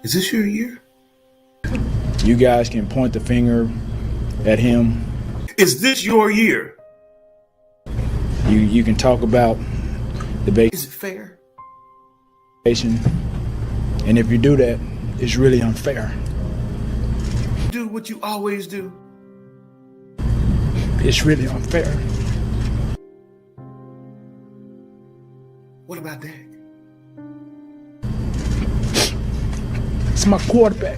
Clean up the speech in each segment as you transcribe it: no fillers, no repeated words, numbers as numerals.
Is this your year? You guys can point the finger at him. Is this your year? You can talk about the Is it fair? vacation, and if you do that, it's really unfair. Do what you always do. It's really unfair. What about Dak? It's my quarterback.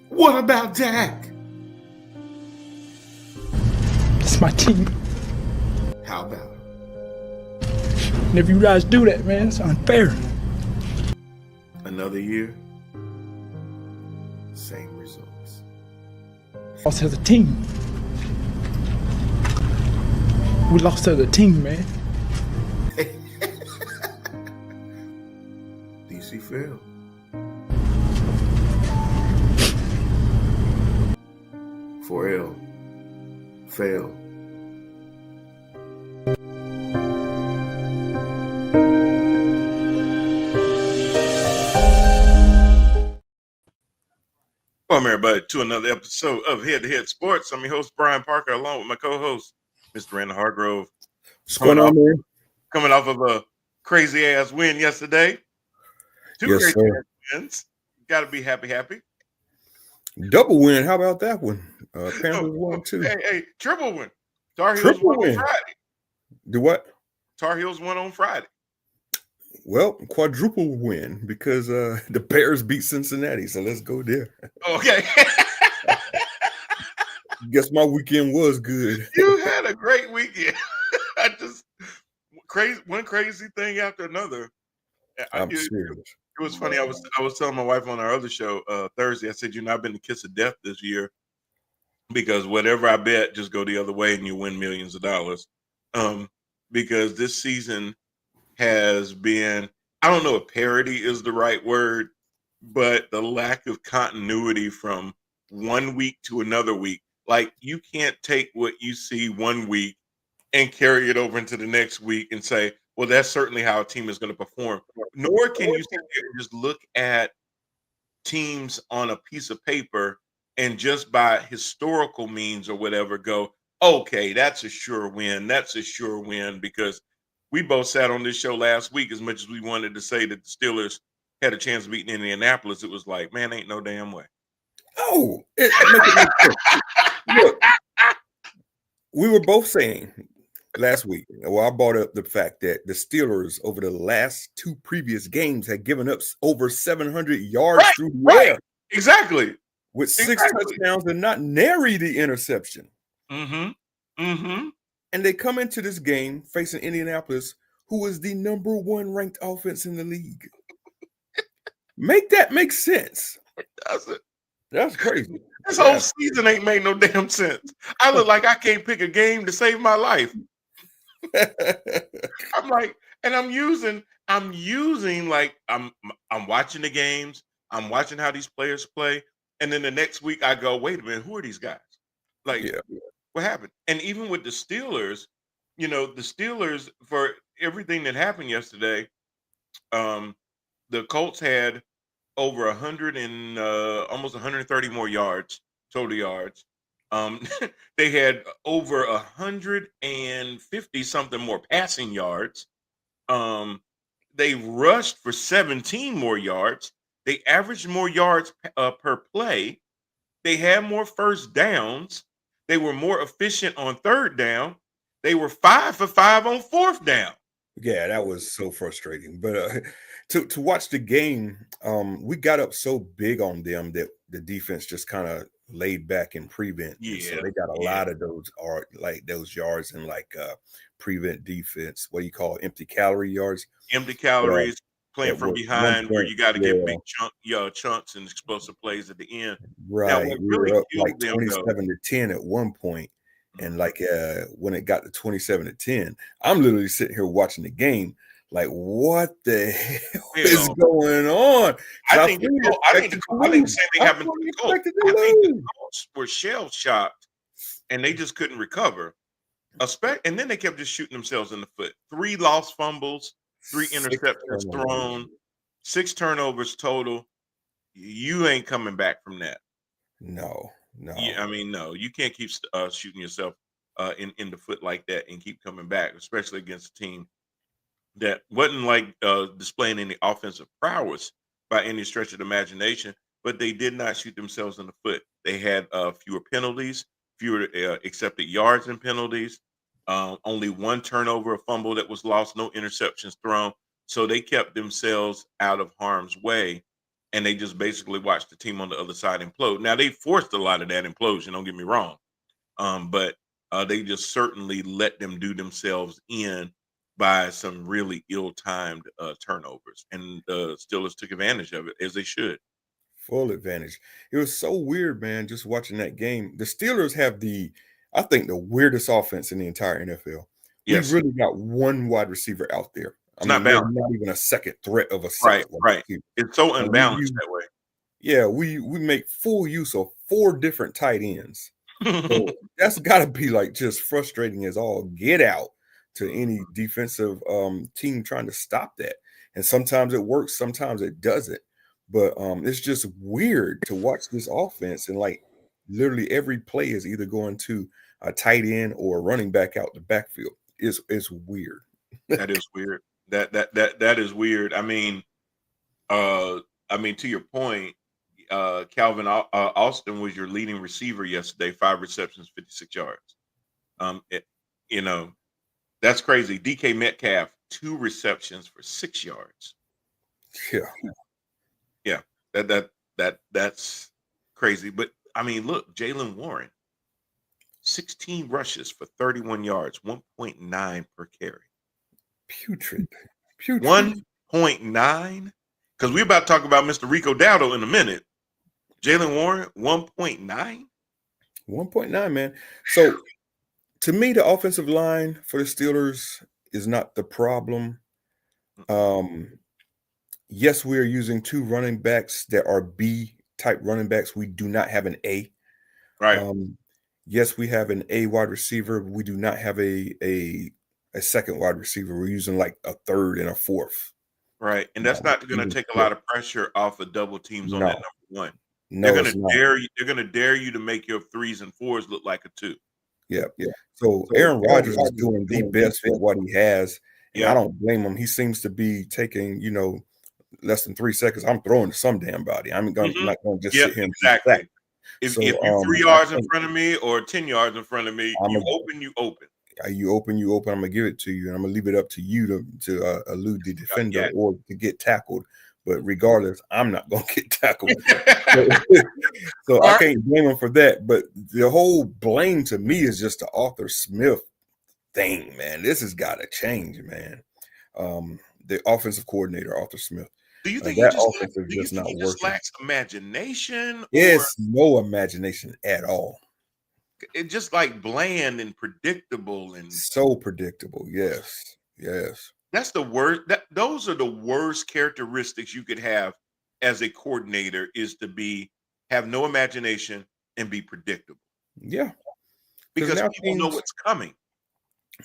What about Dak? It's my team. How about him? And if you guys do that, man, it's unfair. Another year, same results. Lost as a team. We lost as a team, man. DC failed. For L. Fail. Welcome, everybody, to another episode of Head to Head Sports. I'm your host, Brian Parker, along with my co-host, Mr. Randall Hargrove. What's going on, man? Coming off of a crazy-ass win yesterday. Two Yes, crazy-ass wins. Got to be happy. Double win. How about that one? Panthers won too. Hey, triple win. Tar Heels Triple won win. on Friday. Do what? Tar Heels won on Friday. Well, quadruple win because the Bears beat Cincinnati. So let's go there. Okay. Guess my weekend was good. You had a great weekend. I just one crazy thing after another. I'm serious. It was funny. I was telling my wife on our other show Thursday. I said, I've been the kiss of death this year because whatever I bet, just go the other way and you win millions of dollars. Because this season has been, I don't know if parity is the right word, but the lack of continuity from one week to another week. Like, you can't take what you see one week and carry it over into the next week and say, well, that's certainly how a team is going to perform. Nor can you sit there and just look at teams on a piece of paper and just by historical means or whatever go, okay, that's a sure win. That's a sure win, because we both sat on this show last week. As much as we wanted to say that the Steelers had a chance of beating Indianapolis, it was like, man, ain't no damn way. Oh, it makes sense. Look, we were both saying last week, well, I brought up the fact that the Steelers over the last two previous games had given up over 700 yards through the air. Exactly. With six touchdowns and not nary the interception. And they come into this game facing Indianapolis, who is the number one ranked offense in the league. Make that make sense. It doesn't. That's crazy. This whole season ain't made no damn sense. I look like I can't pick a game to save my life. I'm like, and I'm using like I'm watching the games. I'm watching how these players play. And then the next week I go, wait a minute, who are these guys? Like, what happened? And even with the Steelers, the Steelers, for everything that happened yesterday, the Colts had over 100 and almost 130 more yards, total yards. They had over 150 something more passing yards. They rushed for 17 more yards. They averaged more yards per play. They had more first downs. They were more efficient on third down. They were 5 for 5 on fourth down. Yeah, that was so frustrating. But to watch the game, we got up so big on them that the defense just kind of laid back in prevent. Yeah, so they got a lot of those yards in prevent defense. What do you call empty calorie yards? Empty calories, playing from behind, where you got to get big chunks and explosive plays at the end. Right, now, we were up like 27-10 at one point. And when it got to 27-10, I'm literally sitting here watching the game, like, what the hell is going on? I think the same thing happened to the Colts. I think the Colts were shell shocked, and they just couldn't recover. And then they kept just shooting themselves in the foot. 3 lost fumbles. 3 interceptions thrown, 6 turnovers total. You ain't coming back from that. No. I mean, no, you can't keep shooting yourself in the foot like that and keep coming back, especially against a team that wasn't like displaying any offensive prowess by any stretch of the imagination, but they did not shoot themselves in the foot. They had fewer penalties, fewer accepted yards and penalties, only 1 turnover, a fumble that was lost, no interceptions thrown. So they kept themselves out of harm's way, and they just basically watched the team on the other side implode. Now, they forced a lot of that implosion, don't get me wrong, but they just certainly let them do themselves in by some really ill-timed turnovers, and the Steelers took advantage of it, as they should. Full advantage. It was so weird, man, just watching that game. The Steelers have I think, the weirdest offense in the entire NFL. We've Yes. really got one wide receiver out there. It's I not mean, there's balanced. not even a second threat of a Right, second wide right. receiver. It's so And unbalanced that way. Yeah, we make full use of 4 different tight ends. So that's got to be like just frustrating as all get out to any defensive team trying to stop that. And sometimes it works, sometimes it doesn't. But it's just weird to watch this offense, and like literally every play is either going to a tight end or a running back out the backfield. It's weird. That is weird. That is weird. I mean, to your point, Calvin Austin was your leading receiver yesterday, 5 receptions, 56 yards. That's crazy. DK Metcalf, 2 receptions for 6 yards. Yeah. That's crazy. But I mean, look, Jaylen Warren, 16 rushes for 31 yards, 1.9 per carry. Putrid. 1.9? Because we're about to talk about Mr. Rico Dowdle in a minute. Jaylen Warren, 1.9? 1.9, man. So to me, the offensive line for the Steelers is not the problem. Yes, we are using 2 running backs that are B type running backs. We do not have an A. Right. Yes, we have an A wide receiver. We do not have a second wide receiver. We're using like a third and a fourth. Right. And that's not going to take a lot of pressure off of double teams on that number 1. No, they're going to dare you. They're going to dare you to make your 3s and 4s look like a 2. Yeah. So Aaron Rodgers is doing the best with what he has. And I don't blame him. He seems to be taking, less than 3 seconds. I'm throwing to some damn body. I'm not going to just sit here and exactly. If you're 3 yards in front of me or 10 yards in front of me, you open. You open. I'm gonna give it to you, and I'm gonna leave it up to you to elude the defender or to get tackled. But regardless, I'm not gonna get tackled. So I can't blame him for that. But the whole blame to me is just the Arthur Smith thing, man. This has got to change, man. The offensive coordinator, Arthur Smith. Do you think he just lacks imagination? Yes, no imagination at all. It's just like bland and predictable and so predictable. Yes. That's the worst. Those are the worst characteristics you could have as a coordinator, is to have no imagination and be predictable. Yeah, because people know what's coming.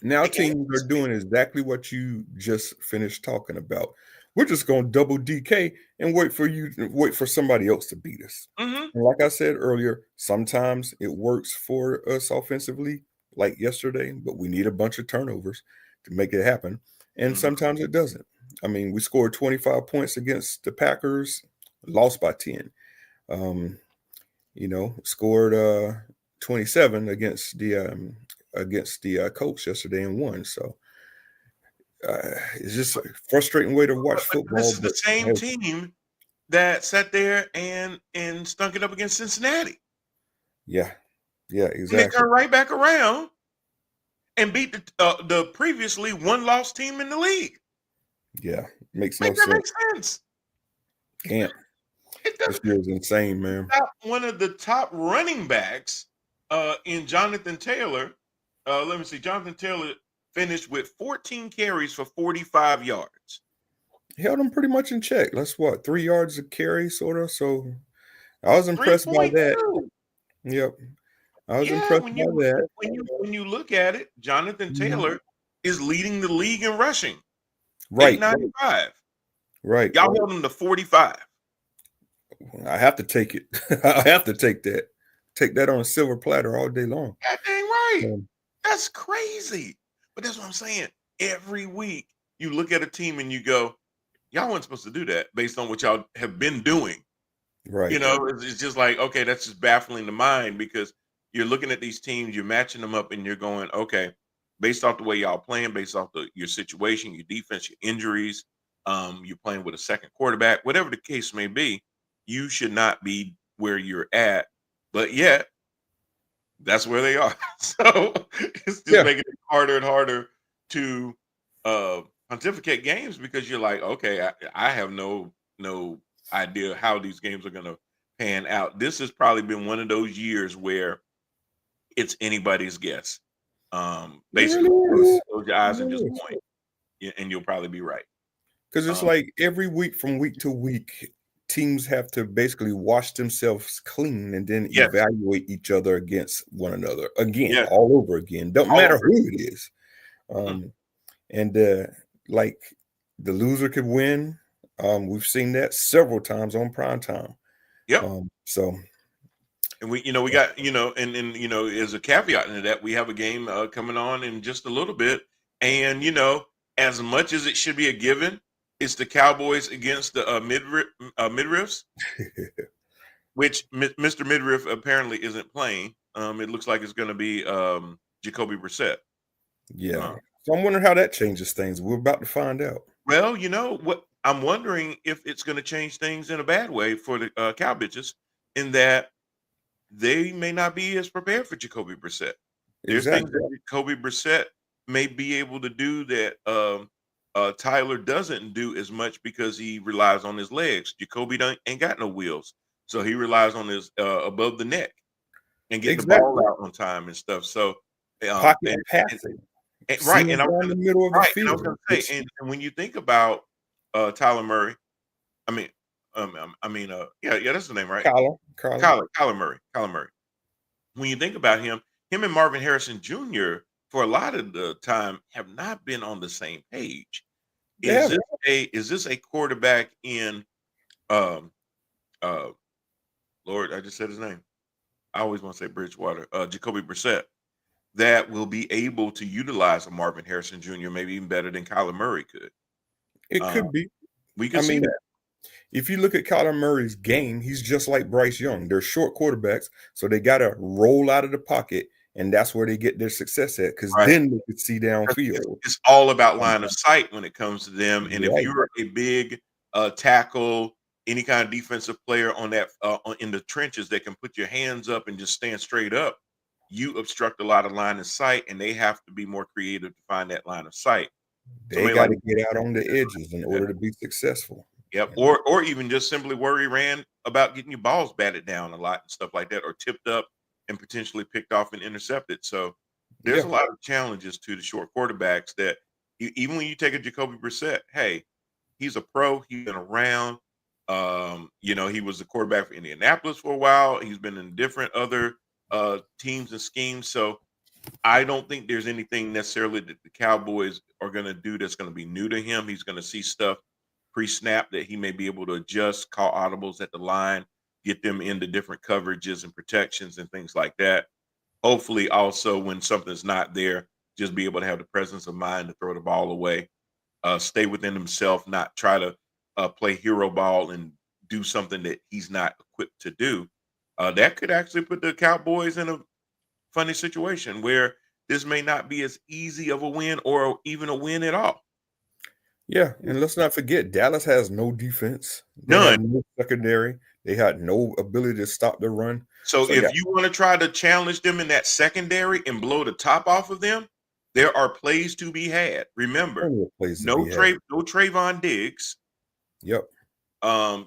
Now teams are doing exactly what you just finished talking about. We're just going to double DK and wait for somebody else to beat us. Mm-hmm. And like I said earlier, sometimes it works for us offensively, like yesterday, but we need a bunch of turnovers to make it happen. And sometimes it doesn't. I mean, we scored 25 points against the Packers, lost by 10. Scored 27 against the Colts yesterday and won. So it's just a frustrating way to watch football. This is the same team that sat there and stunk it up against Cincinnati. Yeah, exactly. And they turned right back around and beat the previously one-loss team in the league. Yeah, makes no sense. Make sense. Can't. This year's insane, man. One of the top running backs in Jonathan Taylor. Let me see. Jonathan Taylor finished with 14 carries for 45 yards. Held him pretty much in check. That's 3 yards a carry, sort of. So I was impressed by that. Yep. I was impressed by that. When you look at it, Jonathan Taylor is leading the league in rushing. Right. $8.95. Right. Y'all held them to 45. I have to take it. I have to take that. Take that on a silver platter all day long. God dang right. Um, That's crazy. But that's what I'm saying. Every week you look at a team and you go, y'all weren't supposed to do that based on what y'all have been doing. right. It's just like, okay, that's just baffling the mind because you're looking at these teams, you're matching them up, and you're going, okay, based off the way y'all playing, based off your situation, your defense, your injuries, you're playing with a second quarterback, whatever the case may be, you should not be where you're at. But yet, that's where they are. So it's just making it harder and harder to pontificate games because you're like, okay, I have no idea how these games are going to pan out. This has probably been one of those years where it's anybody's guess. Basically, Really close your eyes and just point, and you'll probably be right. Because it's like every week from week to week, teams have to basically wash themselves clean and then evaluate each other against one another again, all over again. Don't matter who it is. And like the loser could win. We've seen that several times on prime time. Yep. So, and we got, and as a caveat into that, we have a game coming on in just a little bit. And, as much as it should be a given, it's the Cowboys against the Midriffs, which Mr. Midriff apparently isn't playing. It looks like it's going to be Jacoby Brissett. Yeah. So I'm wondering how that changes things. We're about to find out. Well, what I'm wondering if it's going to change things in a bad way for the Cow Bitches in that they may not be as prepared for Jacoby Brissett. There's things that Jacoby Brissett may be able to do that Tyler doesn't do as much because he relies on his legs. Jacoby ain't got no wheels, so he relies on his above the neck and getting the ball out on time and stuff. So pocket passing, right? And I'm in the middle of the field. And I was going to say, and when you think about Tyler Murray, that's the name, right? Kyler Murray. When you think about him and Marvin Harrison Jr. for a lot of the time have not been on the same page. Is this a quarterback in Lord, I just said his name. I always want to say Bridgewater, Jacoby Brissett, that will be able to utilize a Marvin Harrison Jr. maybe even better than Kyler Murray could. It could be. We could see that. If you look at Kyler Murray's game, he's just like Bryce Young. They're short quarterbacks, so they got to roll out of the pocket, and that's where they get their success at because then they could see downfield. It's all about line of sight when it comes to them. And if you're a big tackle, any kind of defensive player on that in the trenches that can put your hands up and just stand straight up, you obstruct a lot of line of sight, and they have to be more creative to find that line of sight. They got to get out on the edges in order to be successful. Yep. Or even just simply worry Rand about getting your balls batted down a lot and stuff like that, or tipped up and potentially picked off and intercepted. So there's a lot of challenges to the short quarterbacks that even when you take a Jacoby Brissett, hey, he's a pro. He's been around. He was the quarterback for Indianapolis for a while. He's been in different other teams and schemes. So I don't think there's anything necessarily that the Cowboys are going to do that's going to be new to him. He's going to see stuff pre-snap that he may be able to adjust, call audibles at the line, get them into different coverages and protections and things like that. Hopefully also when something's not there, just be able to have the presence of mind to throw the ball away, stay within himself, not try to play hero ball and do something that he's not equipped to do. That could actually put the Cowboys in a funny situation where this may not be as easy of a win or even a win at all. Yeah, and let's not forget, Dallas has no defense. None. No secondary. They had no ability to stop the run. So if you want to try to challenge them in that secondary and blow the top off of them, there are plays to be had. Remember, no Trayvon Diggs. Yep.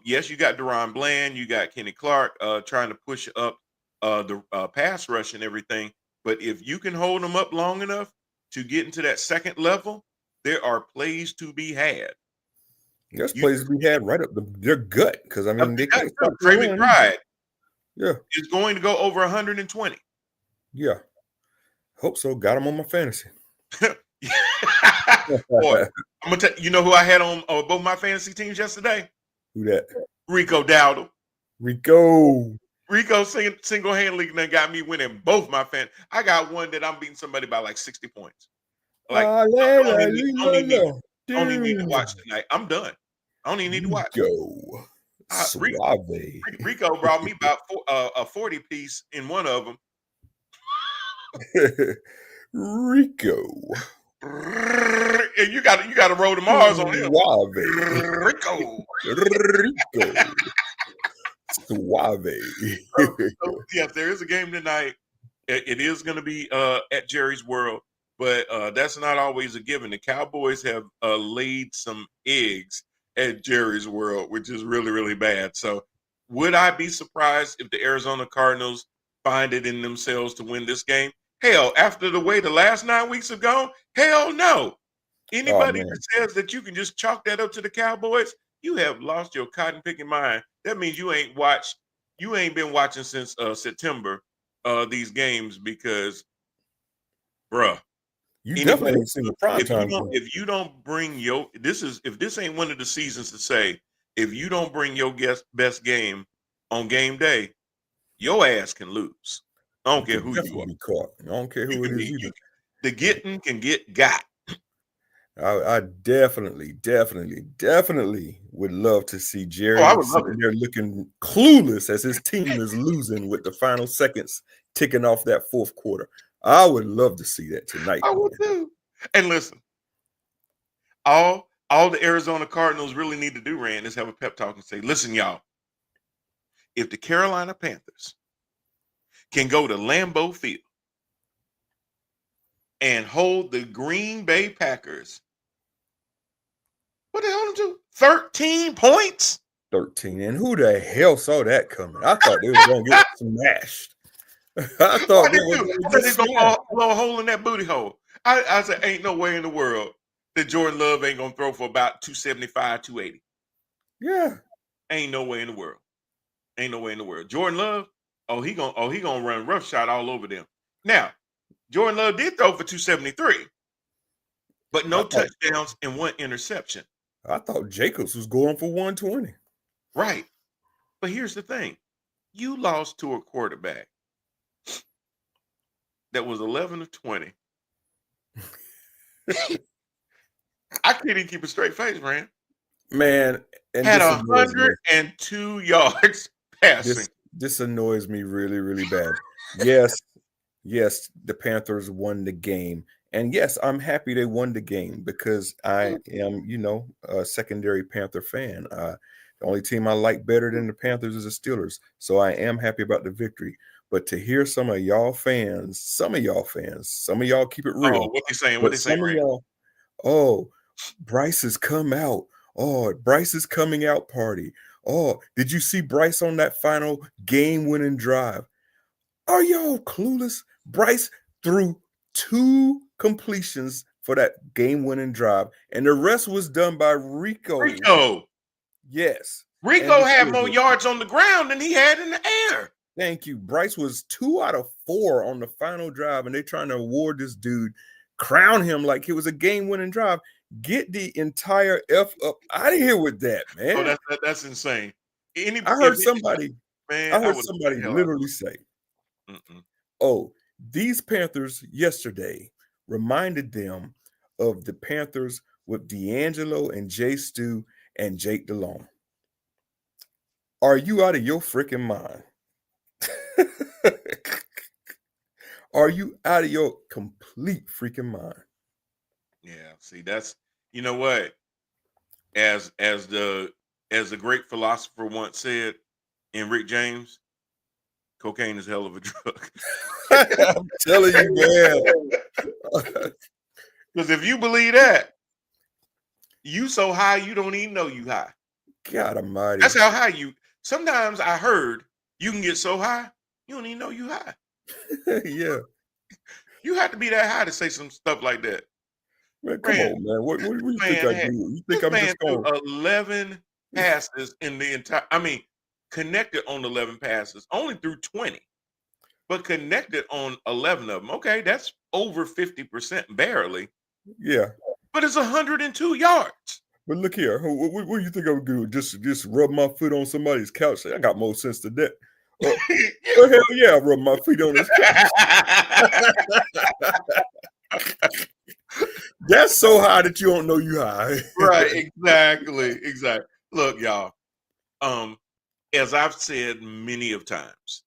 Yes, you got Deron Bland, you got Kenny Clark trying to push up the pass rush and everything. But if you can hold them up long enough to get into that second level, there are plays to be had. There's plays to be had right up their gut because they can't stop Trey McBride. Yeah, is going to go over 120. Yeah, hope so. Got him on my fantasy. Boy, I'm gonna tell you know who I had on both my fantasy teams yesterday? Who that? Rico Dowdle. Rico. Rico single-handedly got me winning both my I got one that I'm beating somebody by like 60 points. Like I only need to watch tonight. I'm done. I don't even need to watch. Rico. Suave. Rico brought me about a 40 piece in one of them. Rico. And you got to roll the Mars on him. Suave. Rico. Rico. Suave. So, yes, there is a game tonight. It is going to be at Jerry's World, but that's not always a given. The Cowboys have laid some eggs at Jerry's World, which is really, really bad. So would I be surprised if the Arizona Cardinals find it in themselves to win this game? Hell, after the way the last 9 weeks have gone, hell no. Anybody that says that you can just chalk that up to the Cowboys, you have lost your cotton picking mind. That means you ain't been watching since September these games because, bruh, you definitely ain't seen the prime time. If you don't bring if this ain't one of the seasons to say, if you don't bring your best game on game day, your ass can lose. I don't care who you are. Be caught. I don't care who it is either. The getting can get got. I definitely would love to see Jerry sitting there looking clueless as his team is losing with the final seconds ticking off that fourth quarter. I would love to see that tonight. I would too. And listen, all the Arizona Cardinals really need to do, Rand, is have a pep talk and say, listen, y'all, if the Carolina Panthers can go to Lambeau Field and hold the Green Bay Packers, what the hell them do? 13 points? 13. And who the hell saw that coming? I thought they were going to get smashed. I thought they were going to blow a hole in that booty hole. I said, ain't no way in the world that Jordan Love ain't going to throw for about 275, 280. Yeah. Ain't no way in the world. Ain't no way in the world. Jordan Love, he gonna run roughshod all over them. Now, Jordan Love did throw for 273, but no touchdowns and one interception. I thought Jacobs was going for 120. Right. But here's the thing. You lost to a quarterback that was 11 of 20. I couldn't even keep a straight face, man. And had 102 yards passing. This annoys me really, really bad. Yes, the Panthers won the game. And yes, I'm happy they won the game because I am, a secondary Panther fan. The only team I like better than the Panthers is the Steelers. So I am happy about the victory. But to hear some of y'all keep it real. Oh, what they saying? What they saying? Bryce has come out. Oh, Bryce's coming out party. Oh, did you see Bryce on that final game-winning drive? Are y'all clueless? Bryce threw 2 completions for that game-winning drive, and the rest was done by Rico. Yes. Rico had more yards on the ground than he had in the air. Thank you. Bryce was 2 out of 4 on the final drive, and they're trying to award this dude, crown him like it was a game-winning drive. Get the entire F up out of here with that, man. Oh, that's insane. I heard somebody literally say, oh, these Panthers yesterday reminded them of the Panthers with D'Angelo and Jay Stu and Jake DeLong. Are you out of your freaking mind? Are you out of your complete freaking mind? Yeah, see, that's, you know what? As the great philosopher once said, in Rick James, cocaine is a hell of a drug. I'm telling you, man. Because if you believe that, you so high you don't even know you high. God almighty. That's how high you. Sometimes I heard you can get so high you don't even know you high. Yeah. You have to be that high to say some stuff like that. Man, come on, man. What do you think I do? You think I'm just going 11 passes in the entire, connected on 11 passes, only through 20, but connected on 11 of them. Okay, that's over 50% barely. Yeah. but it's 102 yards. But look here, what do you think I would do? Just rub my foot on somebody's couch? Say, I got more sense than that. Oh, hell yeah, I rub my feet on his couch. That's so high that you don't know you high. Right, exactly. Look, y'all, as I've said many of times,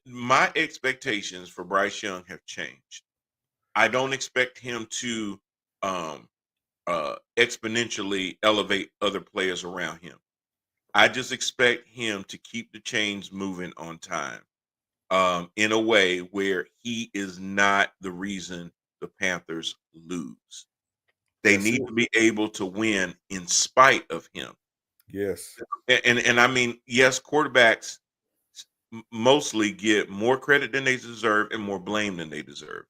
my expectations for Bryce Young have changed. I don't expect him to exponentially elevate other players around him. I just expect him to keep the chains moving on time, in a way where he is not the reason the Panthers lose. They need to be able to win in spite of him. Yes. And I mean, yes, quarterbacks mostly get more credit than they deserve and more blame than they deserve.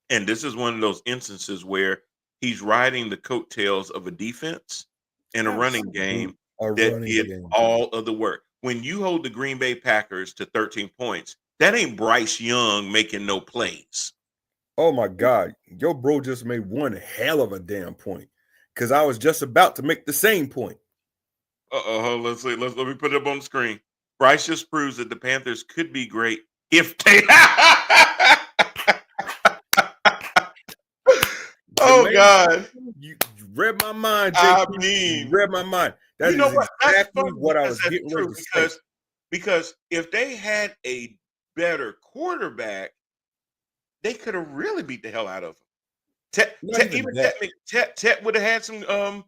And this is one of those instances where he's riding the coattails of a defense and a running game that did all of the work. When you hold the Green Bay Packers to 13 points, that ain't Bryce Young making no plays. Oh my God, your bro just made one hell of a damn point. Because I was just about to make the same point. Let's see. Let me put it up on the screen. Bryce just proves that the Panthers could be great if they. Oh man, God! You read my mind, I JP. mean, you read my mind. That is exactly what I was getting ready to say. Because if they had a better quarterback, they could have really beat the hell out of him. Tet would have had some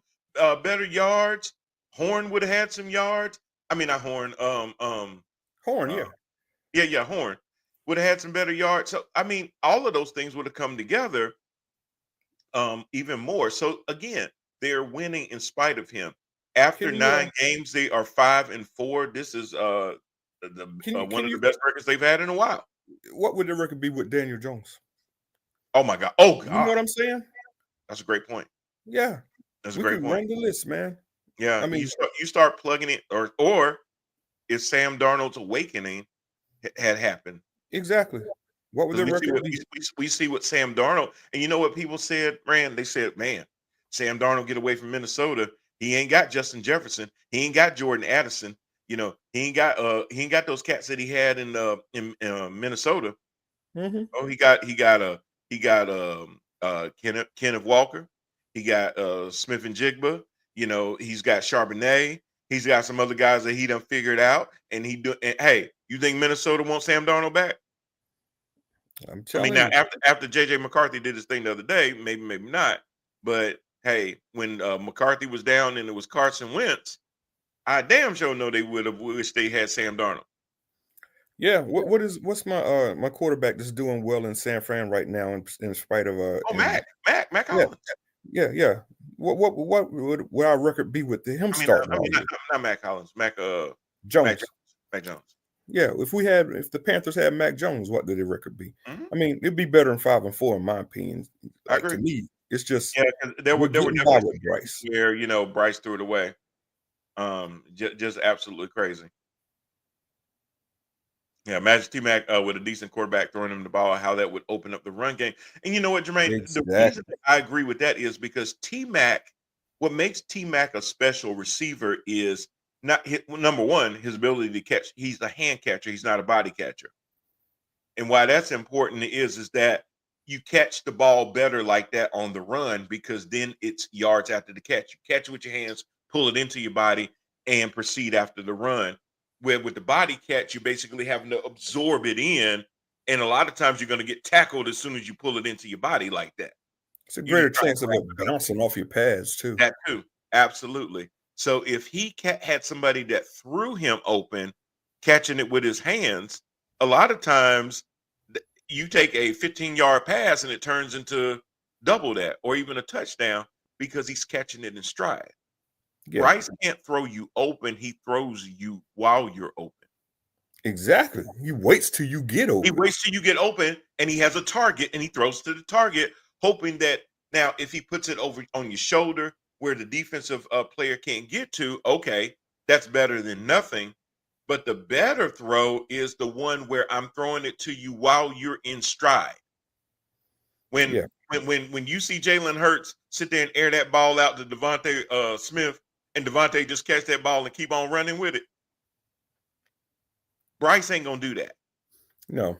better yards. Horn would have had some yards. I mean, not Horn. Horn, yeah. Horn would have had some better yards. So I mean, all of those things would have come together. Even more. So again, they're winning in spite of him. After 9 games, they are 5-4. This is one of the best records they've had in a while. What would the record be with Daniel Jones? Oh my God! Oh God! You know what I'm saying? That's a great point. Yeah, that's a great point. Run the list, man. Yeah, I mean, you start plugging it, or if Sam Darnold's awakening had happened, exactly. What would the record be? We see what Sam Darnold, and you know what people said, Rand? They said, man, Sam Darnold get away from Minnesota. He ain't got Justin Jefferson. He ain't got Jordan Addison. You know, he ain't got those cats that he had in Minnesota. Mm-hmm. Oh, he got Kenneth Walker. He got Smith and Jigba. You know, he's got Charbonnet. He's got some other guys that he done figured out. And hey, you think Minnesota wants Sam Darnold back? I'm telling you. Now after JJ McCarthy did his thing the other day, maybe not. But hey, when McCarthy was down and it was Carson Wentz, I damn sure know they would have wished they had Sam Darnold. Yeah, what's my quarterback that's doing well in San Fran right now in spite of Mac Hollins. Yeah. What would our record be with him starting? Not Mac Hollins, Mac Jones. Mac Jones. Yeah, if the Panthers had Mac Jones, what did the record be? Mm-hmm. I mean, it'd be better than 5-4 in my opinion. I agree. To me, it's just there were definitely with Bryce where Bryce threw it away. Just absolutely crazy. Yeah, imagine T-Mac with a decent quarterback throwing him the ball, how that would open up the run game. And you know what, Jermaine? Exactly. The reason I agree with that is because T-Mac, what makes T-Mac a special receiver is number one, his ability to catch. He's a hand catcher. He's not a body catcher. And why that's important is that you catch the ball better like that on the run because then it's yards after the catch. You catch it with your hands, pull it into your body, and proceed after the run. Where with the body catch, you're basically having to absorb it in. And a lot of times you're going to get tackled as soon as you pull it into your body like that. It's a greater chance of it bouncing off your pads, too. That, too. Absolutely. So if he had somebody that threw him open, catching it with his hands, a lot of times you take a 15-yard pass and it turns into double that or even a touchdown because he's catching it in stride. Yeah. Bryce can't throw you open. He throws you while you're open. Exactly. He waits till you get open. He waits till you get open, and he has a target, and he throws to the target, hoping that now if he puts it over on your shoulder where the defensive player can't get to, okay, that's better than nothing. But the better throw is the one where I'm throwing it to you while you're in stride. When when you see Jalen Hurts sit there and air that ball out to Devontae Smith, and Devontae just catch that ball and keep on running with it, Bryce ain't gonna do that. No,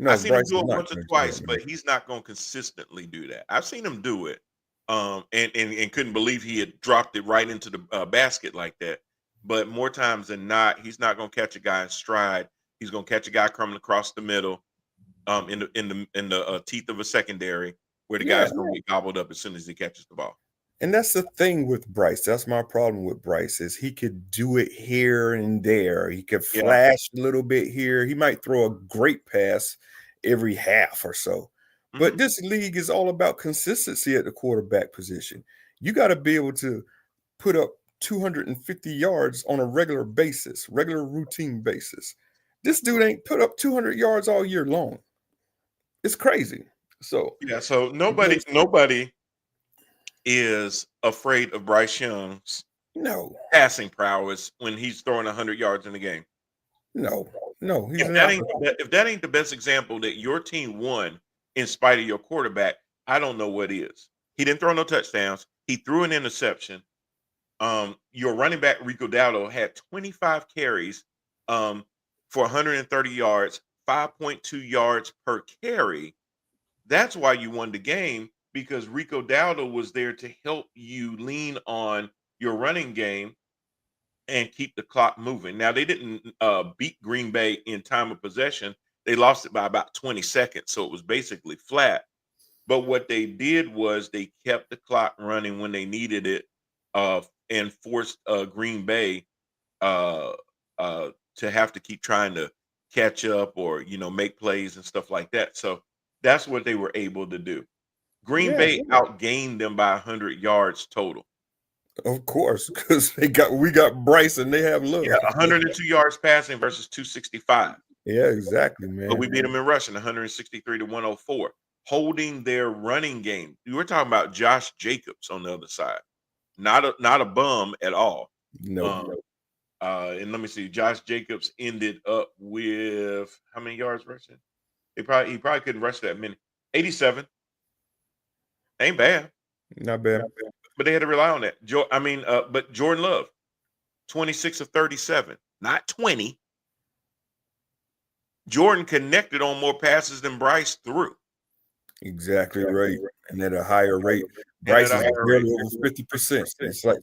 I seen him Bryce do is it not once or going to do twice, that, man. but he's not gonna consistently do that. I've seen him do it, and couldn't believe he had dropped it right into the basket like that. But more times than not, he's not gonna catch a guy in stride. He's gonna catch a guy coming across the middle, in the teeth of a secondary, where the Yeah. guy's gonna get gobbled up as soon as he catches the ball. And that's the thing with Bryce. That's my problem with Bryce is he could do it here and there. He could Yeah. flash a little bit here. He might throw a great pass every half or so. But this league is all about consistency at the quarterback position. You got to be able to put up 250 yards on a regular basis, regular routine basis. This dude ain't put up 200 yards all year long. It's crazy. So Yeah, so nobody is afraid of Bryce Young's no, passing prowess when he's throwing 100 yards in the game. no, he's If not. that ain't the best example that your team won in spite of your quarterback, I don't know what is. He didn't throw no touchdowns. He threw an interception. Your running back Rico Dowdle had 25 carries for 130 yards, 5.2 yards per carry. That's why you won the game, because Rico Dowdle was there to help you lean on your running game and keep the clock moving. Now, they didn't beat Green Bay in time of possession. They lost it by about 20 seconds, so it was basically flat. But what they did was they kept the clock running when they needed it, and forced Green Bay uh, to have to keep trying to catch up or make plays and stuff like that. So that's what they were able to do. Green Bay outgained them by 100 yards total. Of course, because we got Bryce and they have Love. Yeah, 102 yards passing versus 265. Yeah, exactly, man. But we beat them in rushing, 163 to 104, holding their running game. We were talking about Josh Jacobs on the other side, not a bum at all. No, and let me see, Josh Jacobs ended up with how many yards rushing? He probably couldn't rush that many. 87. Ain't bad. not bad. But they had to rely on that. But Jordan Love, 26 of 37, not 20. Jordan connected on more passes than Bryce threw. Exactly right. And at a higher rate. Bryce is barely over 50%. It's like,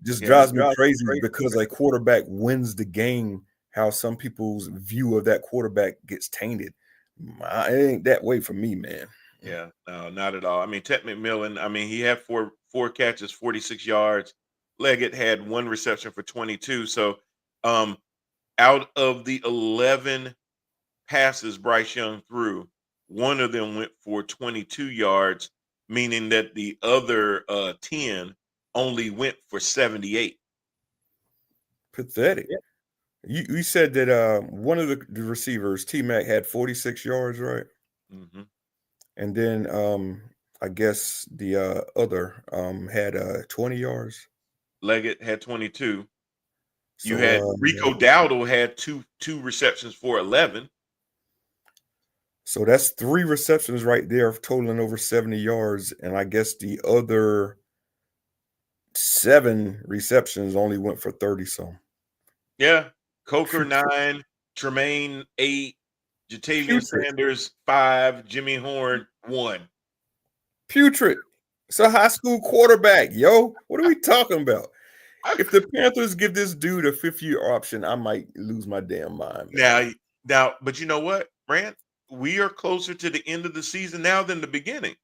just drives me crazy because a quarterback wins the game, how some people's view of that quarterback gets tainted. It ain't that way for me, man. Yeah, no, not at all. I mean, Ted McMillan, he had four catches, 46 yards. Leggett had one reception for 22. So out of the 11 passes Bryce Young threw, one of them went for 22 yards, meaning that the other 10 only went for 78. Pathetic. You said that one of the receivers, T-Mac, had 46 yards, right? Mm-hmm. And then I guess the other had 20 yards. Leggett had 22. So, you had Rico Dowdle had two receptions for 11. So that's 3 receptions right there, totaling over 70 yards. And I guess the other 7 receptions only went for 30 some. Yeah. Coker 9, Tremaine 8, Jatavian Sanders 5, Jimmy Horn 1. Putrid. It's a high school quarterback, yo. What are we talking about? If the Panthers give this dude a 5th-year option, I might lose my damn mind, man. Now, but you know what, Brant? We are closer to the end of the season now than the beginning.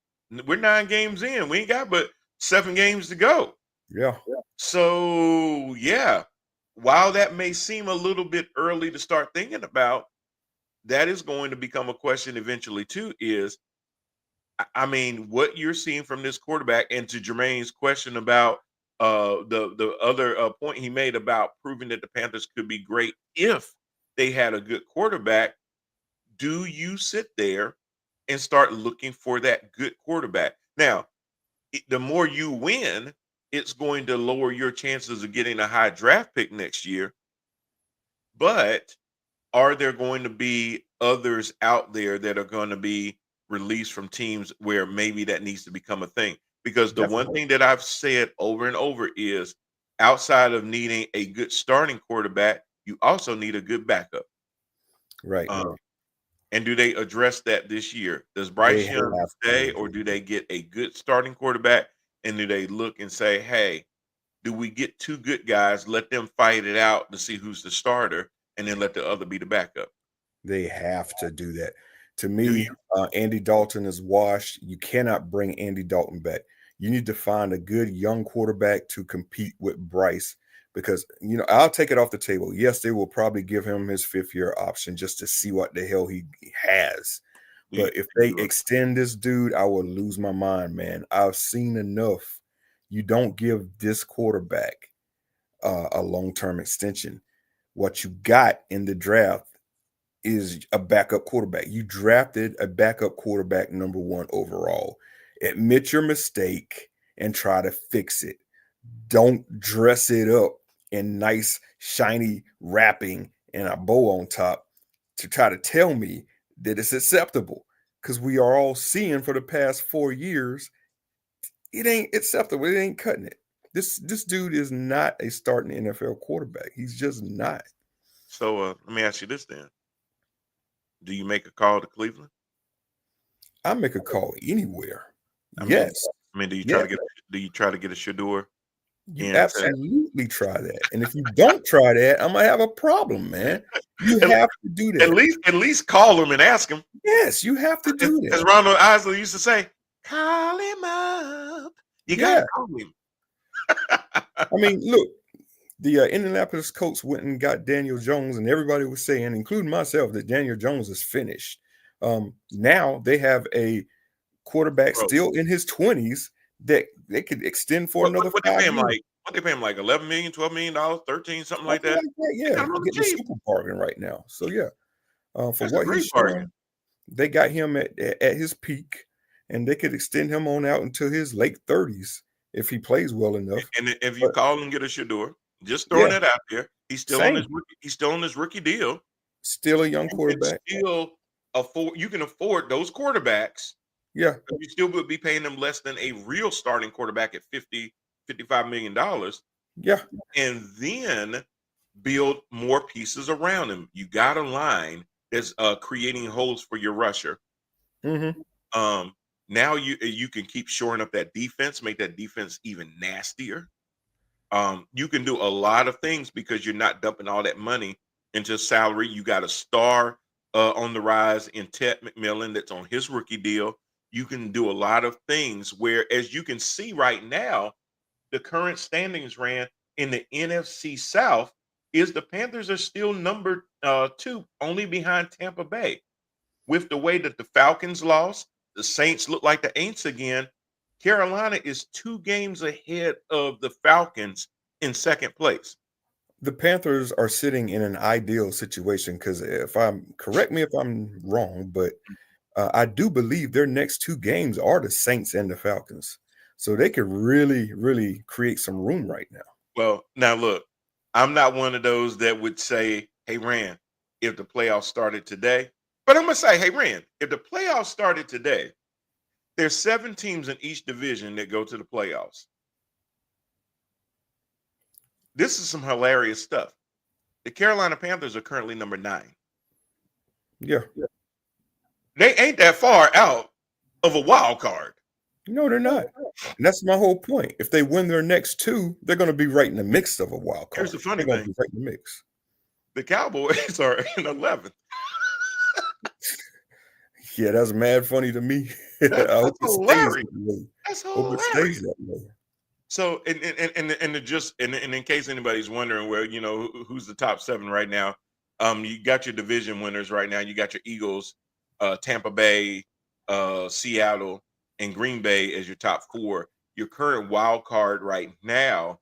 We're 9 games in. We ain't got but 7 games to go. Yeah. So, yeah, while that may seem a little bit early to start thinking about, that is going to become a question eventually too, is, what you're seeing from this quarterback, and to Jermaine's question about the other point he made about proving that the Panthers could be great if they had a good quarterback. Do you sit there and start looking for that good quarterback? Now, the more you win, it's going to lower your chances of getting a high draft pick next year. But are there going to be others out there that are going to be released from teams where maybe that needs to become a thing. Because the one Definitely. thing that I've said over and over is outside of needing a good starting quarterback, you also need a good backup. Right. Um, and do they address that this year? Does They Bryce Young have stay, to. or do they get a good starting quarterback? And do they look and say, hey, do we get two good guys, let them fight it out to see who's the starter, and then let the other be the backup? They have to do that. To Do me, you? Andy Dalton is washed. You cannot bring Andy Dalton back. You need to find a good young quarterback to compete with Bryce because, I'll take it off the table. Yes, they will probably give him his 5th-year option just to see what the hell he has. Do you, But if do they you extend this dude, I will lose my mind, man. I've seen enough. You don't give this quarterback a long-term extension. What you got in the draft is a backup quarterback. You drafted a backup quarterback number 1 overall. Admit your mistake and try to fix it. Don't dress it up in nice, shiny wrapping and a bow on top to try to tell me that it's acceptable. Because we are all seeing for the past 4 years, it ain't acceptable. It ain't cutting it. This dude is not a starting NFL quarterback. He's just not. So let me ask you this then: do you make a call to Cleveland? I make a call anywhere. I mean, Yes. do you try Yeah. to get a Shador You in? absolutely try that. And if you don't try that, I'm gonna have a problem, man. You At, have to do that. at least call him and ask him. Yes, you have to do As that. Ronald Isley used to say, "Call him up. You gotta Yeah. call him." I mean, look, the Indianapolis Colts went and got Daniel Jones, and everybody was saying, including myself, that Daniel Jones is finished. Now they have a quarterback Bro, still in his 20s that they could extend for another what they 5 pay him years. like? What they pay him like? 11 million, 12 million dollars, 13, something like Something that. like that, They yeah. got him on the Getting a cheap. super bargain right now. So yeah, for That's a what he's great bargain. shown, they got him at his peak, and they could extend him on out until his late 30s if he plays well enough. And if you But call and get a Shador, just throwing yeah, it out there, same. he's still on his rookie deal. Still a young You can quarterback. still afford those quarterbacks. Yeah, But you still would be paying them less than a real starting quarterback at 50, $55 million, yeah. and then build more pieces around him. You got a line that's creating holes for your rusher. Mm-hmm. Um, Now you can keep shoring up that defense, make that defense even nastier. You can do a lot of things because you're not dumping all that money into salary. You got a star on the rise in Ted McMillan that's on his rookie deal. You can do a lot of things where, as you can see right now, the current standings ran in the NFC South is the Panthers are still number 2, only behind Tampa Bay. With the way that the Falcons lost, the Saints look like the Aints again. Carolina is 2 games ahead of the Falcons in second place. The Panthers are sitting in an ideal situation because correct me if I'm wrong, but I do believe their next 2 games are the Saints and the Falcons. So they could really, really create some room right now. Well, now look, I'm not one of those that would say, hey, Rand, if the playoffs started today, but I'm going to say, hey, Rand, if the playoffs started today, there's 7 teams in each division that go to the playoffs. This is some hilarious stuff. The Carolina Panthers are currently number 9. Yeah. They ain't that far out of a wild card. No, they're not. And that's my whole point. If they win their next 2, they're going to be right in the mix of a wild card. Here's the funny They're going to thing. be right in the mix. The Cowboys are in 11th. Yeah, that's mad funny to me. That's I hope it stays hilarious. that way. That's Hope it stays hilarious. that way. So, and in case anybody's wondering where, who's the top 7 right now, you got your division winners right now. You got your Eagles, Tampa Bay, Seattle, and Green Bay as your top 4. Your current wild card right now,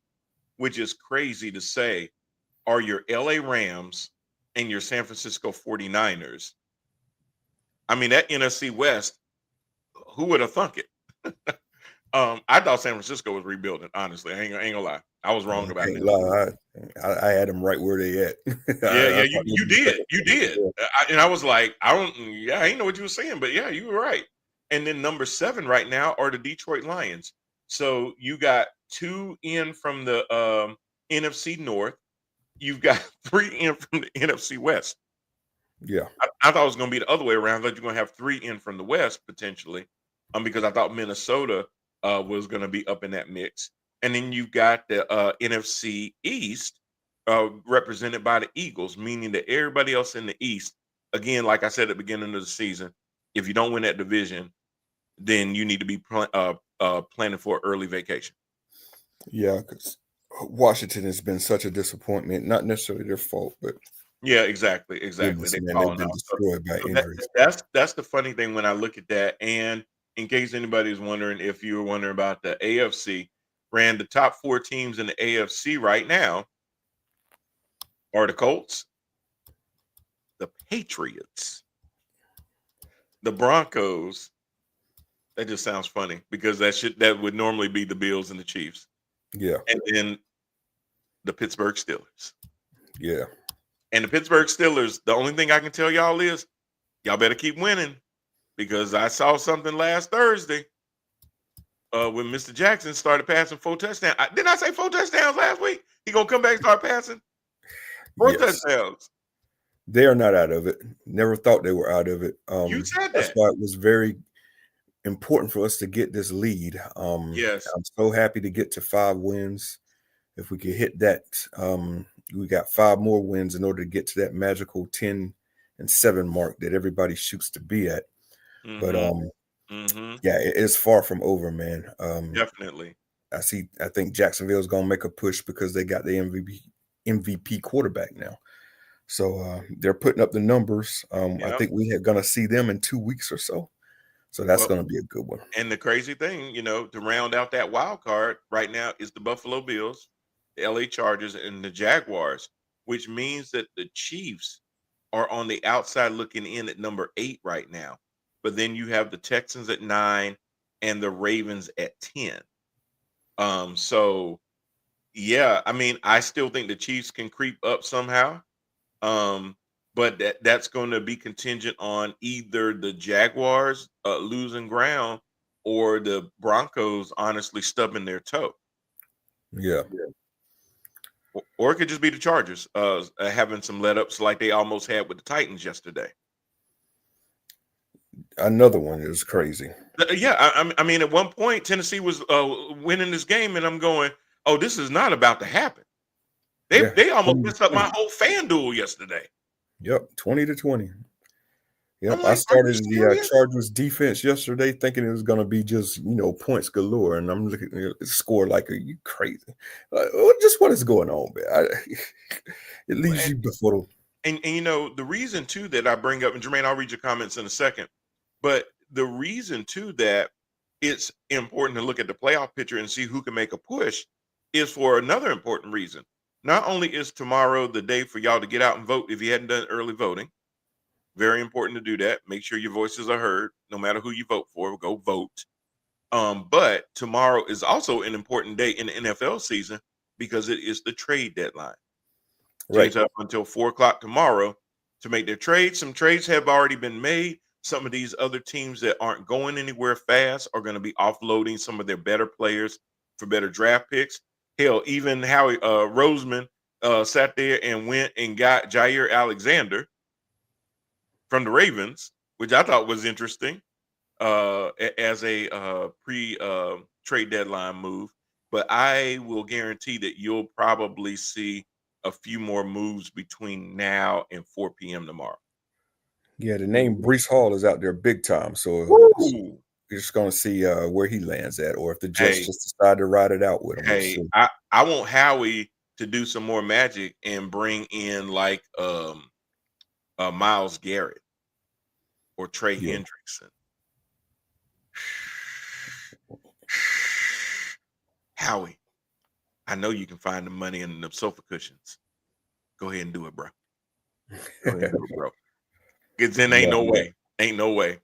which is crazy to say, are your LA Rams and your San Francisco 49ers. I mean, that NFC West, who would have thunk it? I thought San Francisco was rebuilding. Honestly, I ain't gonna lie. I was wrong about Can't that. lie. I had them right where they at. Yeah, I thought you they'd be did. second. And I was like, I ain't know what you were saying, but yeah, you were right. And then number 7 right now are the Detroit Lions. So you got 2 in from the NFC North. You've got 3 in from the NFC West. Yeah. I thought it was going to be the other way around. That you're going to have 3 in from the West potentially, because I thought Minnesota was going to be up in that mix. And then you've got the NFC East represented by the Eagles, meaning that everybody else in the East, again, like I said at the beginning of the season, if you don't win that division, then you need to be planning for an early vacation. Yeah, because Washington has been such a disappointment. Not necessarily their fault, but Yeah, exactly. goodness, They've man, they've fallen been out. destroyed by So injuries. that's the funny thing when I look at that. And in case anybody's wondering, if you were wondering about the AFC, ran the top 4 teams in the AFC right now are the Colts, the Patriots, the Broncos. That just sounds funny because that would normally be the Bills and the Chiefs. Yeah, And then the Pittsburgh Steelers. yeah. And the Pittsburgh Steelers, the only thing I can tell y'all is y'all better keep winning, because I saw something last Thursday when Mr. Jackson started passing 4 touchdowns. Didn't I say 4 touchdowns last week? He gonna come back and start passing 4 Yes. touchdowns. They are not out of it. Never thought they were out of it. You said That's that. why it was very important for us to get this lead. Yes. I'm so happy to get to 5 wins. If we could hit that, we got 5 more wins in order to get to that magical 10-7 mark that everybody shoots to be at. But yeah, it is far from over, man. Definitely. I think Jacksonville's gonna make a push because they got the MVP quarterback now. So they're putting up the numbers. I think we are gonna see them in 2 weeks or so. So that's gonna be a good one. And the crazy thing, to round out that wild card right now is the Buffalo Bills, the LA Chargers, and the Jaguars, which means that the Chiefs are on the outside looking in at number 8 right now. But then you have the Texans at 9 and the Ravens at 10. So yeah, I mean, I still think the Chiefs can creep up somehow. But that's going to be contingent on either the Jaguars losing ground or the Broncos honestly stubbing their toe. Yeah. Or it could just be the Chargers having some let-ups like they almost had with the Titans yesterday. Another one is crazy. Yeah, I mean, at one point, Tennessee was winning this game, and I'm going, oh, this is not about to happen. They almost messed up my whole FanDuel yesterday. Yep, 20-20. Yep, Like, I started the Chargers defense yesterday thinking it was going to be just, points galore. And I'm looking at the score like, are you crazy? Just what is going on, man? It leaves you befuddled. And the reason, too, that I bring up, and Jermaine, I'll read your comments in a second, but the reason, too, that it's important to look at the playoff picture and see who can make a push is for another important reason. Not only is tomorrow the day for y'all to get out and vote if you hadn't done early voting. Very important to do that. Make sure your voices are heard. No matter who you vote for, go vote. But tomorrow is also an important day in the NFL season because it is the trade deadline. Right. Teams have until 4 o'clock tomorrow to make their trades. Some trades have already been made. Some of these other teams that aren't going anywhere fast are going to be offloading some of their better players for better draft picks. Hell, even Howie Roseman sat there and went and got Jair Alexander from the Ravens, which I thought was interesting as a pre-trade deadline move. But I will guarantee that you'll probably see a few more moves between now and 4 p.m. tomorrow. Yeah, the name Breece Hall is out there big time. So you're just going to see where he lands at, or if the Jets just decide to ride it out with him. Hey, I want Howie to do some more magic and bring in like Myles Garrett or Trey Hendrickson. Howie, I know you can find the money in the sofa cushions. Go ahead and do it, bro. Go ahead and do it, bro. Because then ain't no way. Ain't no way.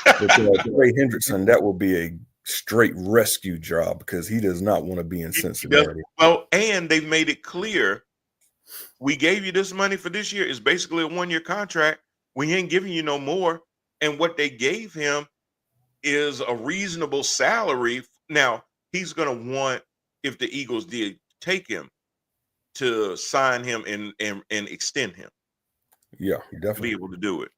Trey Hendrickson, that will be a straight rescue job because he does not want to be in Cincinnati. Well, and they've made it clear, we gave you this money for this year. It's basically a 1-year contract. We ain't giving you no more. And what they gave him is a reasonable salary. Now, he's going to want, if the Eagles did take him, to sign him and extend him Yeah, to be definitely. able to do it.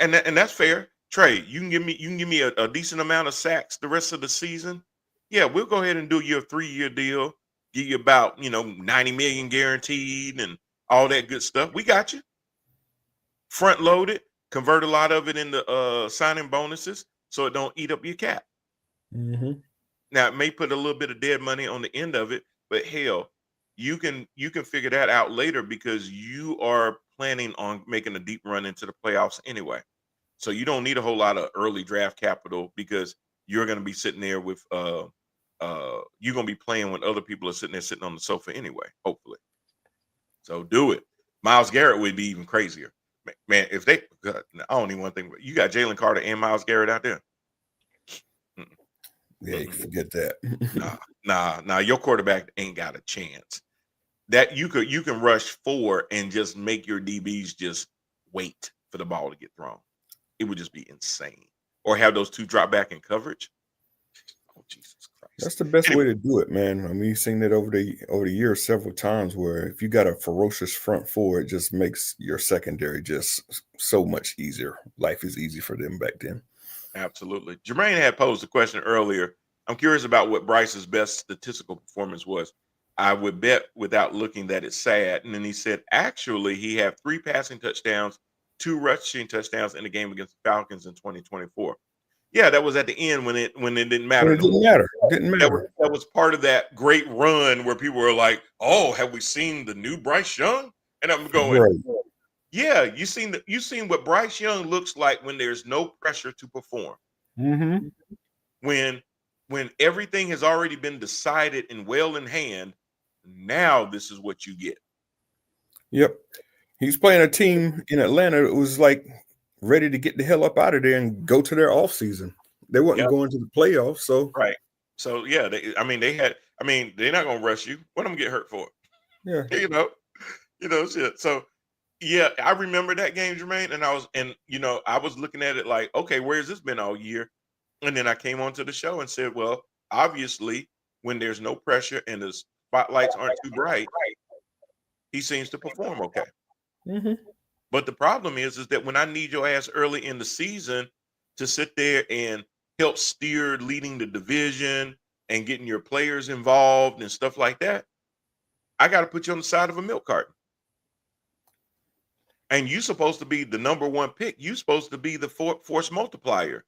And that's fair. Trey, you can give me a decent amount of sacks the rest of the season. Yeah, we'll go ahead and do your 3-year deal. Give you about 90 million guaranteed and all that good stuff. We got you. Front loaded, convert a lot of it into signing bonuses so it don't eat up your cap. Mm-hmm. Now it may put a little bit of dead money on the end of it, but hell, you can figure that out later because you are planning on making a deep run into the playoffs anyway. So you don't need a whole lot of early draft capital because you're going to be sitting there with you're going to be playing when other people are sitting there sitting on the sofa anyway, hopefully. So do it. Myles Garrett would be even crazier. Man, if they I don't even want to think about, you got Jalen Carter and Myles Garrett out there. Yeah, you can forget that. Nah, your quarterback ain't got a chance. That you can rush 4 and just make your DBs just wait for the ball to get thrown. It would just be insane. Or have those 2 drop back in coverage. Oh, Jesus Christ. That's the best way to do it, man. I mean, you've seen it over the years several times where if you got a ferocious front four, it just makes your secondary just so much easier. Life is easy for them back then. Absolutely. Jermaine had posed a question earlier. I'm curious about what Bryce's best statistical performance was. I would bet without looking that it's sad. And then he said, actually, he had 3 passing touchdowns, 2 rushing touchdowns in the game against the Falcons in 2024. Yeah, that was at the end when it didn't matter. But it didn't matter. It didn't matter. That was part of that great run where people were like, "Oh, have we seen the new Bryce Young?" And I'm going, Right. "Yeah, you seen what Bryce Young looks like when there's no pressure to perform. Mm-hmm. When everything has already been decided and well in hand. Now this is what you get." Yep. He's playing a team in Atlanta that was like ready to get the hell up out of there and go to their offseason. They wasn't Yep. going to the playoffs, so Right. So yeah, they're not gonna rush you. What I'm gonna get hurt for? yeah. Shit. So yeah, I remember that game, Jermaine, and I was looking at it like, okay, where's this been all year? And then I came onto the show and said, well, obviously, when there's no pressure and the spotlights aren't too bright, he seems to perform okay. Mm-hmm. But the problem is that when I need your ass early in the season to sit there and help steer leading the division and getting your players involved and stuff like that, I got to put you on the side of a milk carton. And you supposed to be the number 1 pick. You supposed to be the force multiplier.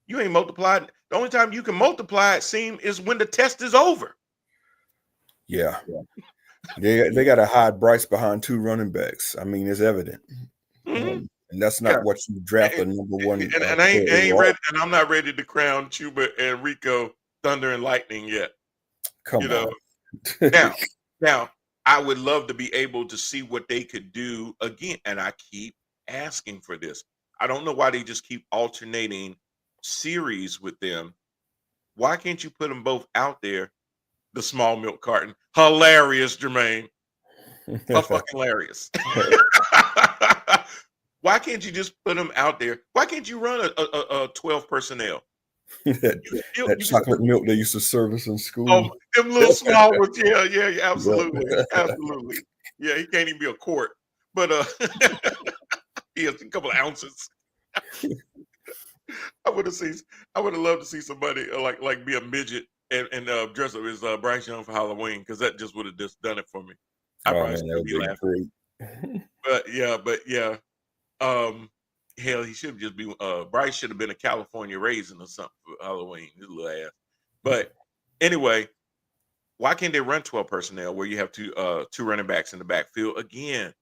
You ain't multiplied. The only time you can multiply, it seems, is when the test is over. Yeah. They got to hide Bryce behind 2 running backs. I mean, it's evident. Mm-hmm. And that's not what you draft a number 1. And I ain't ready, and I'm not ready to crown Chuba and Rico thunder and lightning yet. Come on. Now, I would love to be able to see what they could do again. And I keep asking for this. I don't know why they just keep alternating series with them. Why can't you put them both out there? The small milk carton. Hilarious, Jermaine. Fucking hilarious. Why can't you just put them out there? Why can't you run a 12 personnel? that chocolate milk they used to serve us in school. Oh, them little small ones. Yeah, absolutely. Absolutely. Yeah, he can't even be a quart. But he has a couple of ounces. I would have loved to see somebody like be a midget and dress up as Bryce Young for Halloween, because that just would have just done it for me. I probably still be laughing. But yeah. Hell, he should just be Bryce should have been a California raisin or something for Halloween, his little ass. But anyway, why can't they run 12 personnel where you have two running backs in the backfield? Again,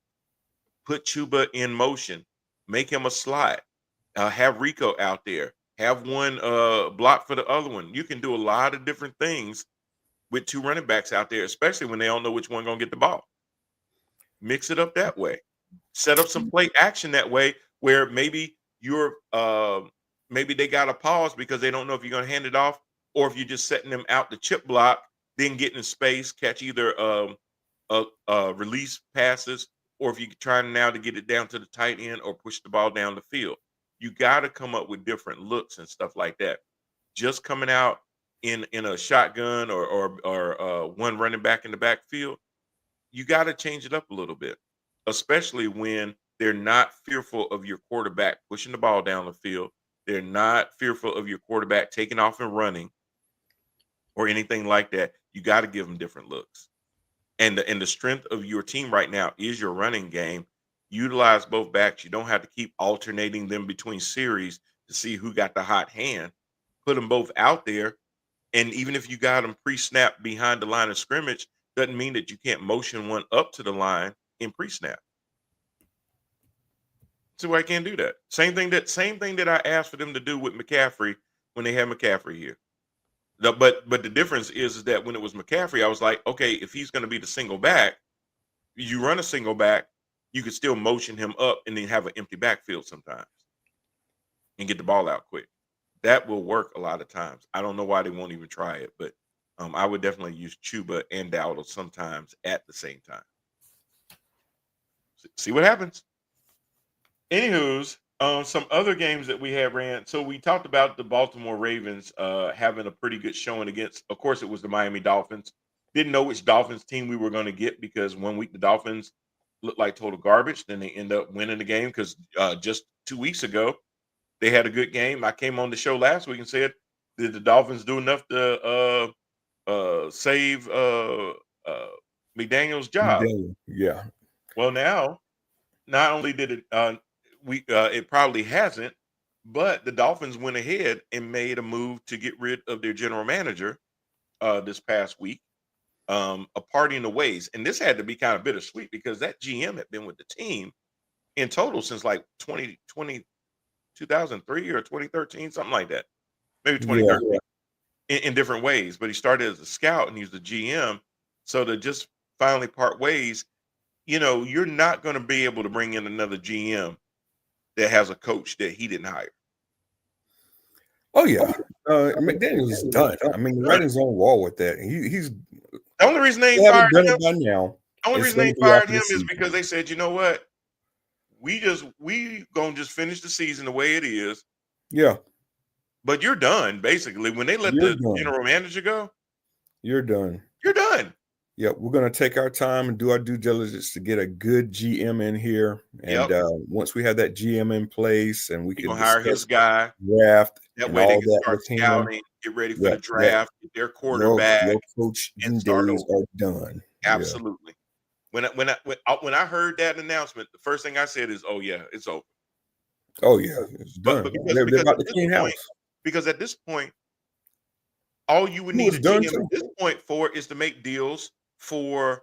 put Chuba in motion, make him a slot, have Rico out there, have one block for the other one. You can do a lot of different things with 2 running backs out there, especially when they don't know which one gonna get the ball. Mix it up that way. Set up some play action that way, where maybe maybe they got to pause because they don't know if you're going to hand it off, or if you're just setting them out the chip block, then get in space, catch either release passes, or if you're trying now to get it down to the tight end or push the ball down the field. You got to come up with different looks and stuff like that. Just coming out in a shotgun or one running back in the backfield, you got to change it up a little bit, especially when they're not fearful of your quarterback pushing the ball down the field. They're not fearful of your quarterback taking off and running or anything like that. You got to give them different looks. And the strength of your team right now is your running game. Utilize both backs. You don't have to keep alternating them between series to see who got the hot hand. Put them both out there. And even if you got them pre-snap behind the line of scrimmage, doesn't mean that you can't motion one up to the line in pre-snap. So I can't do that. Same thing that I asked for them to do with McCaffrey when they had McCaffrey here. But the difference is that when it was McCaffrey, I was like, okay, if he's going to be the single back, you run a single back, you could still motion him up and then have an empty backfield sometimes and get the ball out quick. That will work a lot of times. I don't know why they won't even try it, but I would definitely use Chuba and Dowdle sometimes at the same time. See what happens. Anywho's, some other games that we have ran. So we talked about the Baltimore Ravens having a pretty good showing against, of course, it was the Miami Dolphins. Didn't know which Dolphins team we were going to get because 1 week the Dolphins looked like total garbage. Then they end up winning the game because just 2 weeks ago, they had a good game. I came on the show last week and said, did the Dolphins do enough to save McDaniel's job? Yeah. Well, now, not only did it it probably hasn't, but the Dolphins went ahead and made a move to get rid of their general manager this past week, a party in the ways. And this had to be kind of bittersweet because that GM had been with the team in total since like 2003 or 2013, something like that. Maybe 2013 in different ways. But he started as a scout and he was the GM. So to just finally part ways, you're not going to be able to bring in another GM that has a coach that he didn't hire. Oh yeah, McDaniel's done. I mean, the writing's on the wall with that. He's the only reason they fired him. By now, the only reason they fired him is because they said, you know what, we gonna just finish the season the way it is. Yeah, but you're done basically when they let the general manager go. You're done. You're done. Yeah, we're going to take our time and do our due diligence to get a good GM in here. And once we have that GM in place and we can hire his guy, draft, that way they can start scouting, get ready for the draft, get their quarterback, your coaching days are done. Absolutely. Yeah. When I heard that announcement, the first thing I said is, "Oh yeah, it's over." Oh yeah, it's done. But they're about to clean house. Because at this point, all you would need a GM at this point for is to make deals for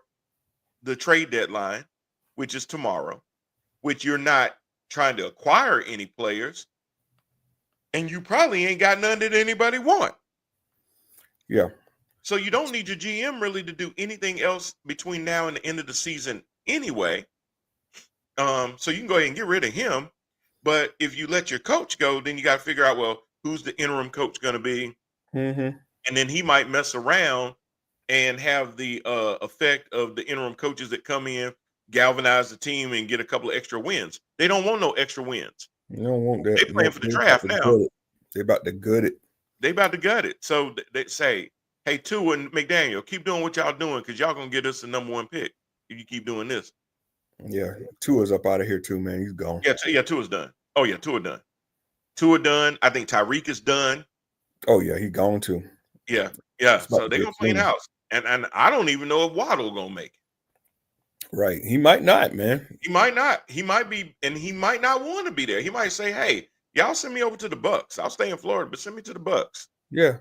the trade deadline, which is tomorrow, which you're not trying to acquire any players, and you probably ain't got none that anybody want. Yeah. So you don't need your GM really to do anything else between now and the end of the season anyway. So you can go ahead and get rid of him. But if you let your coach go, then you got to figure out, well, who's the interim coach going to be? Mm-hmm. And then he might mess around and have the effect of the interim coaches that come in, galvanize the team, and get a couple of extra wins. They don't want no extra wins. They don't want that. They playing for the draft now. They're about to gut it. They about to gut it. So they say, hey, Tua and McDaniel, keep doing what y'all doing because y'all going to get us the number 1 pick if you keep doing this. Yeah, Tua's up out of here too, man. He's gone. Yeah, Tua's done. Oh, yeah, Tua done. Tua done. I think Tyreek is done. Oh, yeah, he's gone too. Yeah. So they're going to clean house. And I don't even know if Waddle going to make it. Right. He might not, man. He might not. He might be, and he might not want to be there. He might say, hey, y'all send me over to the Bucks. I'll stay in Florida, but send me to the Bucks. Yeah.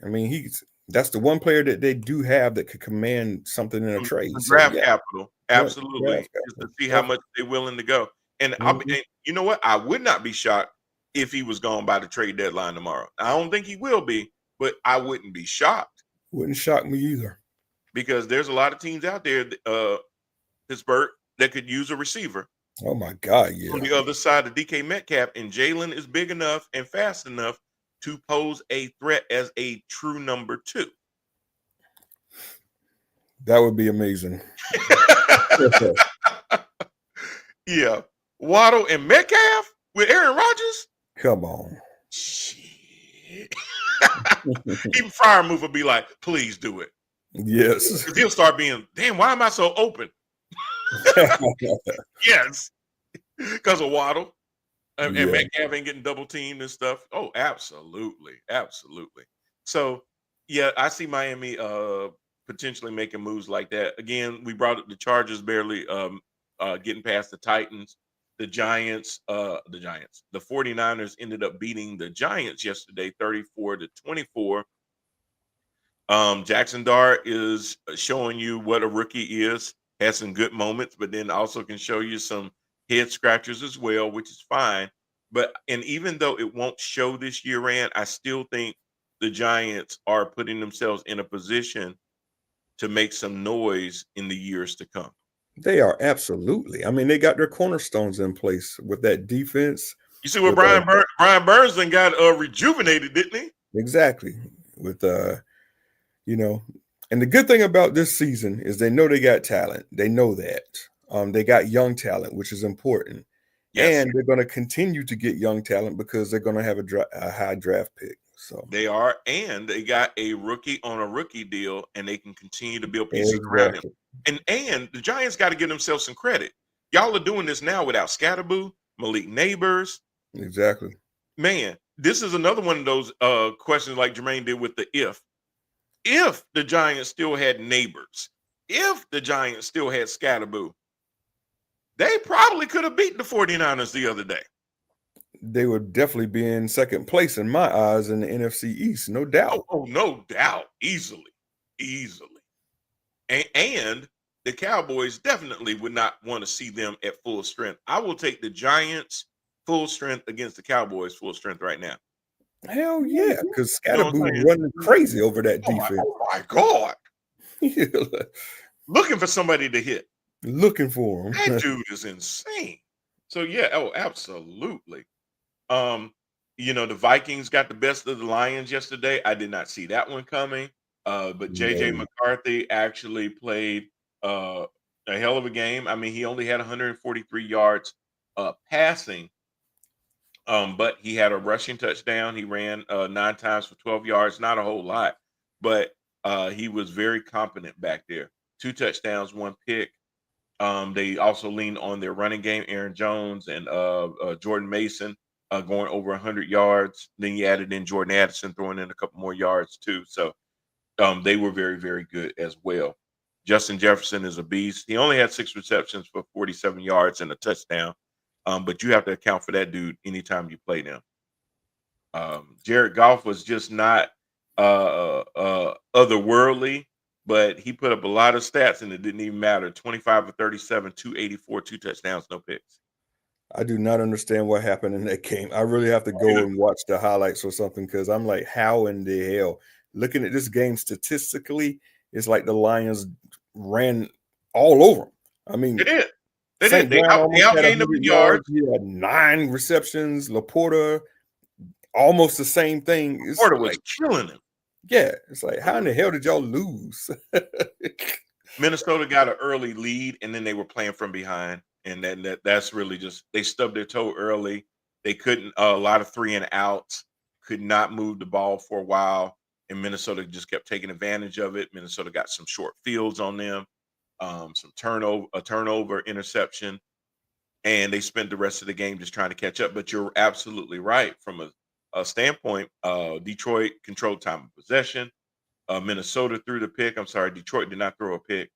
I mean, that's the one player that they do have that could command something in a trade. Draft capital. Absolutely. Just to see how much they're willing to go. And, and you know what? I would not be shocked if he was gone by the trade deadline tomorrow. I don't think he will be, but I wouldn't be shocked. Wouldn't shock me either. Because there's a lot of teams out there, Pittsburgh, that could use a receiver. Oh, my God, yeah. On the other side of DK Metcalf, and Jalen is big enough and fast enough to pose a threat as a true number 2. That would be amazing. Yeah. Waddle and Metcalf? with Aaron Rodgers. Come on. Shit. Even Fryer Move will be like, please do it. Yes. Because he'll start being, damn, why am I so open? Yes. Because of Waddle. And Metcalf ain't getting double teamed and stuff. Oh, absolutely. Absolutely. So, yeah, I see Miami potentially making moves like that. Again, we brought up the Chargers barely getting past the Titans. The 49ers ended up beating the Giants yesterday, 34-24. Jackson Dart is showing you what a rookie is, has some good moments, but then also can show you some head scratchers as well, which is fine. And even though it won't show this year, Rand, I still think the Giants are putting themselves in a position to make some noise in the years to come. They are, absolutely. I mean, they got their cornerstones in place with that defense. You see what Brian Burns then got rejuvenated, didn't he? Exactly. With and the good thing about this season is they know they got talent. They know that. They got young talent, which is important. Yes. And they're going to continue to get young talent because they're going to have a high draft pick. So they are, and they got a rookie on a rookie deal, and they can continue to build pieces around him. And the Giants got to give themselves some credit. Y'all are doing this now without Scatterboo, Malik Neighbors. Exactly. Man, this is another one of those questions like Jermaine did with the if. If the Giants still had Neighbors, if the Giants still had Scatterboo, they probably could have beaten the 49ers the other day. They would definitely be in second place in my eyes in the NFC East, no doubt. Oh, no doubt. Easily. And the Cowboys definitely would not want to see them at full strength. I will take the Giants full strength against the Cowboys full strength right now. Hell yeah, because Scatterboo running crazy over that defense. Oh my God. Looking for somebody to hit. Looking for him. That dude is insane. So yeah, absolutely. The Vikings got the best of the Lions yesterday. I did not see that one coming. But JJ McCarthy actually played a hell of a game. I mean, he only had 143 yards passing. But he had a rushing touchdown. He ran 9 times for 12 yards, not a whole lot, but he was very competent back there. 2 touchdowns, 1 pick. They also leaned on their running game, Aaron Jones and Jordan Mason going over 100 yards. Then you added in Jordan Addison throwing in a couple more yards too. So they were very, very good as well. Justin Jefferson is a beast. He only had 6 receptions for 47 yards and a touchdown. But you have to account for that dude anytime you play them. Jared Goff was just not otherworldly, but he put up a lot of stats and it didn't even matter. 25 of 37, 284, 2 touchdowns, no picks. I do not understand what happened in that game. I really have to go and watch the highlights or something because I'm like, how in the hell? Looking at this game statistically, it's like the Lions ran all over them. I mean, they did. They outgained them in yards. He had 9 receptions. Laporta, almost the same thing. Laporta was killing him. Yeah, it's like, how in the hell did y'all lose? Minnesota got an early lead, and then they were playing from behind, and then that's really just they stubbed their toe early. They couldn't a lot of 3 and outs, could not move the ball for a while, and Minnesota just kept taking advantage of it. Minnesota got some short fields on them. Some turnover, interception, and they spent the rest of the game just trying to catch up. But you're absolutely right. From a standpoint, Detroit controlled time of possession. Minnesota threw the pick. I'm sorry, Detroit did not throw a pick.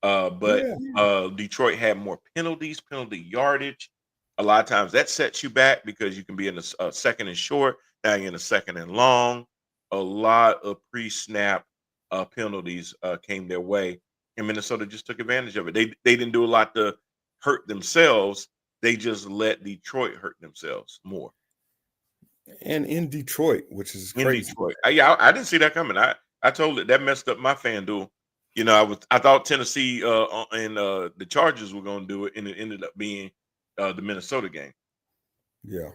But Detroit had more penalty yardage. A lot of times that sets you back because you can be in a second and short. Now you're in a second and long. A lot of pre-snap penalties came their way. And Minnesota just took advantage of it. They didn't do a lot to hurt themselves. They just let Detroit hurt themselves more. And in Detroit, which is crazy. I didn't see that coming. I told it that messed up my FanDuel. I thought Tennessee and the Chargers were going to do it, and it ended up being the Minnesota game. Yeah.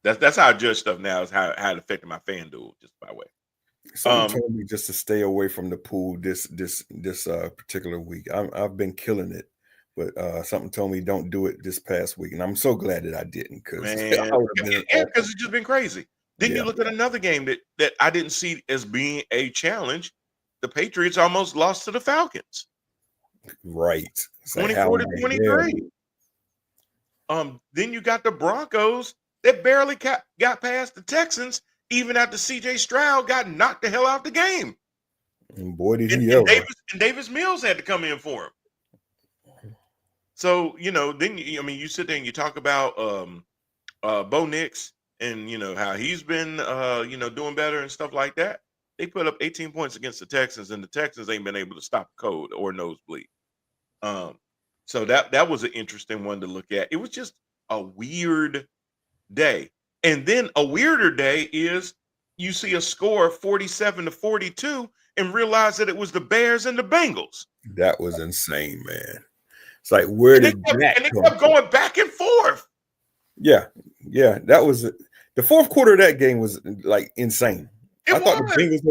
That's how I judge stuff now, is how it affected my FanDuel, just by the way. Someone told me just to stay away from the pool this particular week. I've been killing it But something told me don't do it this past week, and I'm so glad that I didn't because Man, because it's just been crazy. Then you look at another game that I didn't see as being a challenge. The Patriots almost lost to the Falcons. Right. 24-23. Then you got the Broncos that barely got past the Texans, even after C.J. Stroud got knocked the hell out the game. And boy, did he ever. Davis Mills had to come in for him. So, then you sit there and you talk about Bo Nix and how he's been doing better and stuff like that. They put up 18 points against the Texans, and the Texans ain't been able to stop a cold or nosebleed. So that was an interesting one to look at. It was just a weird day. And then a weirder day is you see a score 47-42 and realize that it was the Bears and the Bengals. That was insane, man. It's like, where did that come? And they kept going back and forth. Yeah. That was the fourth quarter of that game was like insane. I thought the Bengals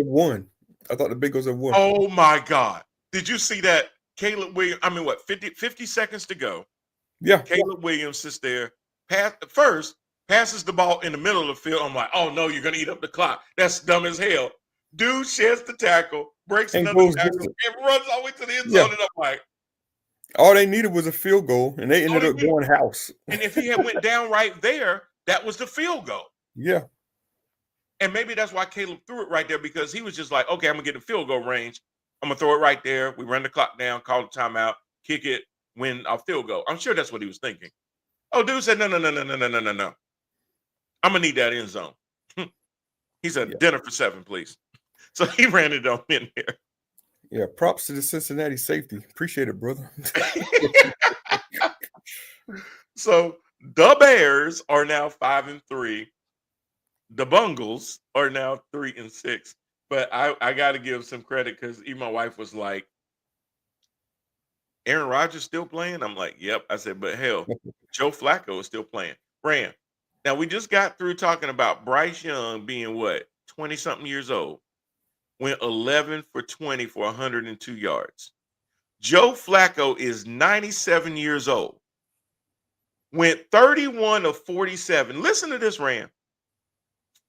had won. Oh my God. Did you see that? Caleb Williams, 50 seconds to go. Yeah. Caleb Williams sits there, passes the ball in the middle of the field. I'm like, oh no, you're going to eat up the clock. That's dumb as hell. Dude sheds the tackle, breaks another tackle, and runs all the way to the end zone. And I'm like, all they needed was a field goal, and they ended up going house. And if he had went down right there, that was the field goal. Yeah. And maybe that's why Caleb threw it right there, because he was just like, okay, I'm going to get the field goal range. I'm going to throw it right there. We run the clock down, call the timeout, kick it, win a field goal. I'm sure that's what he was thinking. Oh, dude said, no. I'm going to need that end zone. He said, dinner for 7, please. So he ran it on in there. Yeah, props to the Cincinnati safety. Appreciate it, brother. So the Bears are now 5-3. The Bungles are now 3-6. But I got to give some credit, because even my wife was like, Aaron Rodgers still playing? I'm like, yep. I said, but hell, Joe Flacco is still playing. Ran. Now, we just got through talking about Bryce Young being 20-something years old. Went 11 for 20 for 102 yards. Joe Flacco is 97 years old. Went 31 of 47. Listen to this, Ram.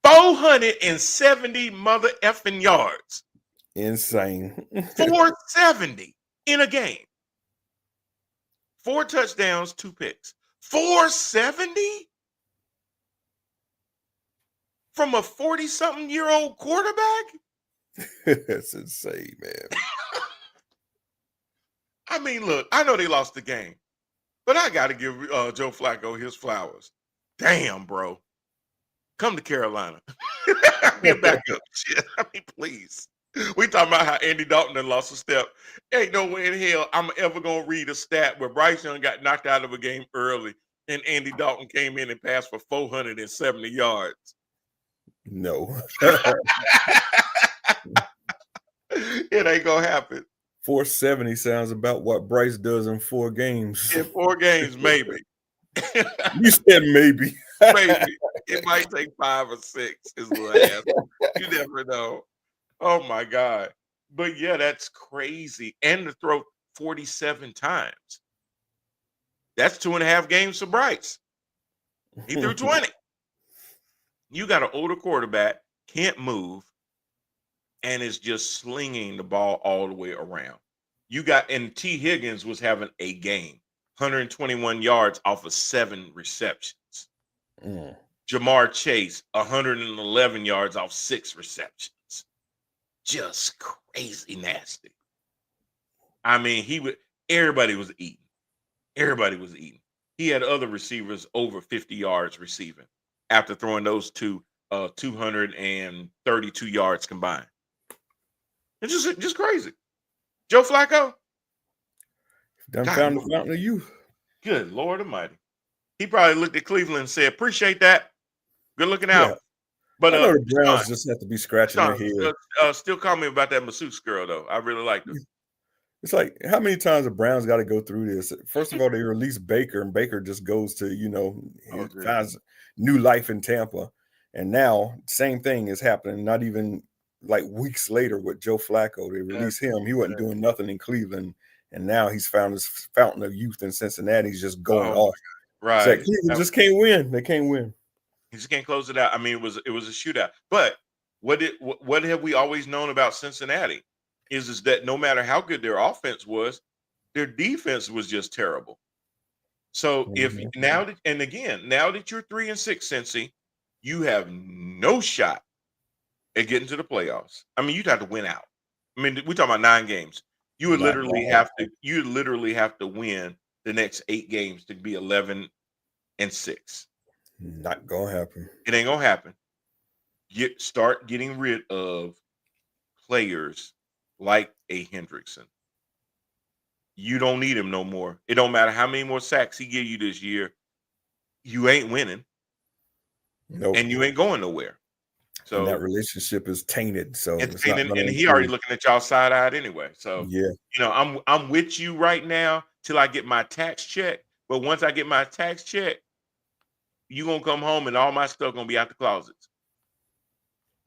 470 mother effing yards. Insane. 470 in a game. 4 touchdowns, 2 picks. 470 from a 40-something-year-old quarterback? That's insane, man. I mean, look, I know they lost the game, but I got to give Joe Flacco his flowers. Damn, bro. Come to Carolina. Get back up. Shit. I mean, please. We talking about how Andy Dalton done lost a step. Ain't no way in hell I'm ever going to read a stat where Bryce Young got knocked out of a game early and Andy Dalton came in and passed for 470 yards. No. It ain't going to happen. 470 sounds about what Bryce does in 4 games. In 4 games, maybe. You said maybe. Maybe. It might take 5 or 6 is last. You never know. Oh, my God. But, yeah, that's crazy. And to throw 47 times. That's 2.5 games for Bryce. He threw 20. You got an older quarterback, can't move, and is just slinging the ball all the way around. And T. Higgins was having a game. 121 yards off of 7 receptions. Jamar Chase, 111 yards off 6 receptions. Just crazy nasty. I mean, everybody was eating. Everybody was eating. He had other receivers over 50 yards receiving after throwing those two 232 yards combined. It's just crazy. Joe Flacco. Done found the fountain of youth. Good Lord Almighty. He probably looked at Cleveland and said, appreciate that. Good looking out. Yeah. But I know the Browns just have to be scratching their head. Still call me about that masseuse girl, though. I really liked her. It's like, how many times the Browns got to go through this? First of all, they released Baker, and Baker just goes to, finds new life in Tampa. And now, same thing is happening, not even like weeks later with Joe Flacco. They released him. He wasn't doing nothing in Cleveland. and now he's found his fountain of youth in Cincinnati. He's just going off. Right. It's like Cleveland just can't win. They can't win. He just can't close it out. I mean, it was a shootout. But what have we always known about Cincinnati is that no matter how good their offense was, their defense was just terrible. So if now that you're 3-6, Cincy, you have no shot at getting to the playoffs. I mean, you'd have to win out. I mean, we're talking about 9 games. You would literally have to win the next 8 games to be 11-6. Not gonna happen. It ain't gonna happen. Start getting rid of players like a Hendrickson. You don't need him no more. It don't matter how many more sacks he give you this year. You ain't winning. Nope. And you ain't going nowhere. So and that relationship is tainted. So it's tainted, and he already looking at y'all side-eyed anyway. So yeah, you know, I'm with you right now till I get my tax check. But once I get my tax check, you gonna come home and all my stuff gonna be out the closets.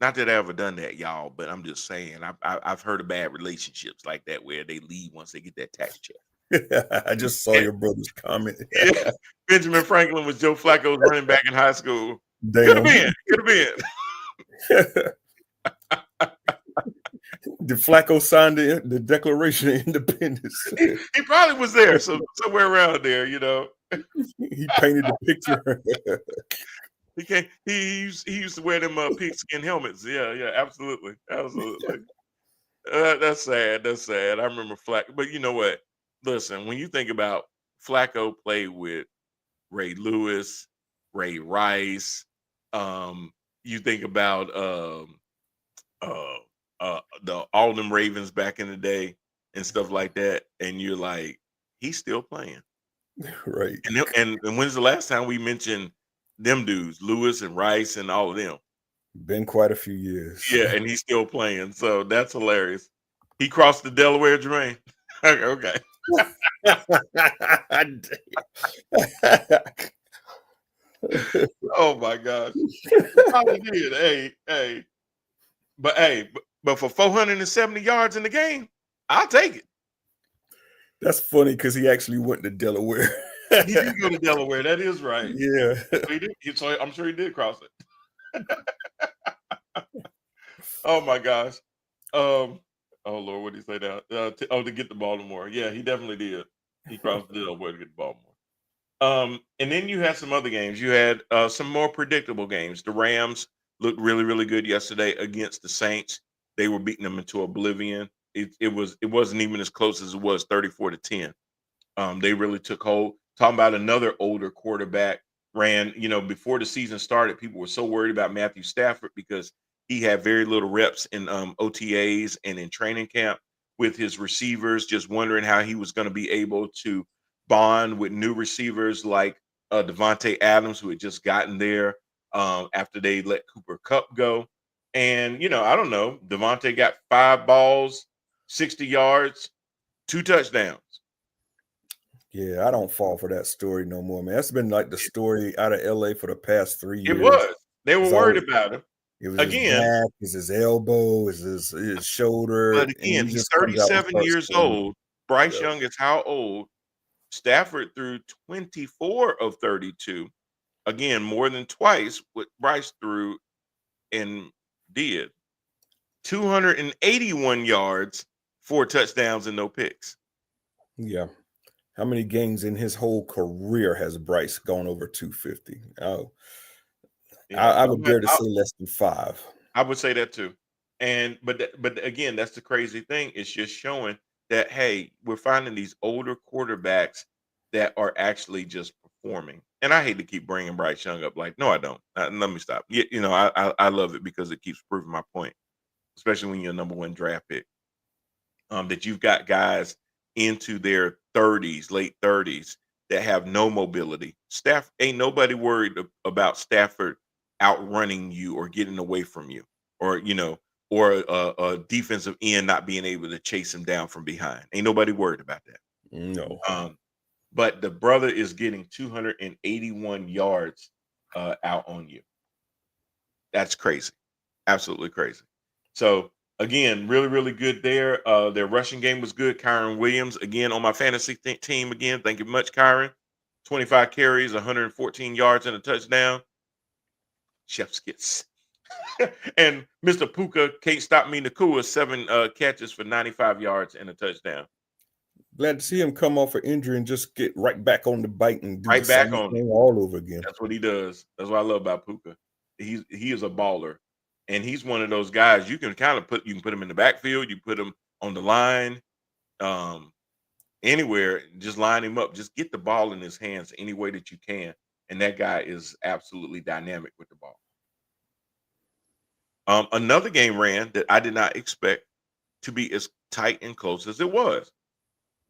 Not that I ever done that, y'all, but I'm just saying I've heard of bad relationships like that where they leave once they get that tax check. I just saw your brother's comment. Yeah. Benjamin Franklin was Joe Flacco's running back in high school. Damn. Could have been. Did Flacco sign the Declaration of Independence? He probably was there, so somewhere around there, you know. He painted the picture. He used to wear them pigskin helmets. Yeah, absolutely. That's sad. That's sad. I remember Flacco, but you know what? Listen, when you think about Flacco played with Ray Lewis, Ray Rice. You think about the Alden Ravens back in the day and stuff like that, and you're like, he's still playing, right? And when's the last time we mentioned them dudes, Lewis and Rice and all of them? Been quite a few years. Yeah, and he's still playing, so that's hilarious. He crossed the Delaware, Jermaine. Okay. Oh my gosh. Probably did. Hey. But for 470 yards in the game, I'll take it. That's funny because he actually went to Delaware. He did go to Delaware. That is right. Yeah. So I'm sure he did cross it. Oh my gosh. Oh Lord, what did he say now? To get to Baltimore. Yeah, he definitely did. He crossed the Delaware to get to Baltimore. And then you had some other games. You had some more predictable games. The Rams looked really, really good yesterday against the Saints. They were beating them into oblivion. It wasn't even as close as it was 34-10. They really took hold. Talking about another older quarterback ran, before the season started, people were so worried about Matthew Stafford because he had very little reps in OTAs and in training camp with his receivers, just wondering how he was going to be able to bond with new receivers like Devontae Adams, who had just gotten there after they let Cooper Kupp go. And, I don't know, Devontae got 5 balls, 60 yards, 2 touchdowns. Yeah, I don't fall for that story no more, man. That's been like the story out of LA for the past 3 years. It was. They were worried about him. It was again, his back, it's his elbow, it's his shoulder. But again, he's 37 years old. Bryce Young is how old? Stafford threw 24 of 32. Again, more than twice what Bryce threw and did. 281 yards, 4 touchdowns, and no picks. Yeah. How many games in his whole career has Bryce gone over 250? Oh, yeah, I would dare to say less than 5. I would say that too. But again, that's the crazy thing. It's just showing that, hey, we're finding these older quarterbacks that are actually just performing. And I hate to keep bringing Bryce Young up. Like, no, I don't. Let me stop. I love it because it keeps proving my point, especially when you're a number 1 draft pick. That you've got guys into their 30s, late 30s, that have no mobility. Ain't nobody worried about Stafford outrunning you or getting away from you, or a defensive end not being able to chase him down from behind. Ain't nobody worried about that. No. But the brother is getting 281 yards out on you. That's crazy. Absolutely crazy. So again, really, really good there. Their rushing game was good. Kyron Williams, again, on my fantasy team again. Thank you much, Kyron. 25 carries, 114 yards, and a touchdown. Chef's kiss. And Mr. Puka can't stop me. Nakua, 7 catches for 95 yards and a touchdown. Glad to see him come off an injury and just get right back on the bike and do Right the back same on thing all over again. That's what he does. That's what I love about Puka. He is a baller, and he's one of those guys you can kind of put him in the backfield, you put him on the line, anywhere, just line him up, just get the ball in his hands any way that you can, and that guy is absolutely dynamic with the ball. Another game ran that I did not expect to be as tight and close as it was.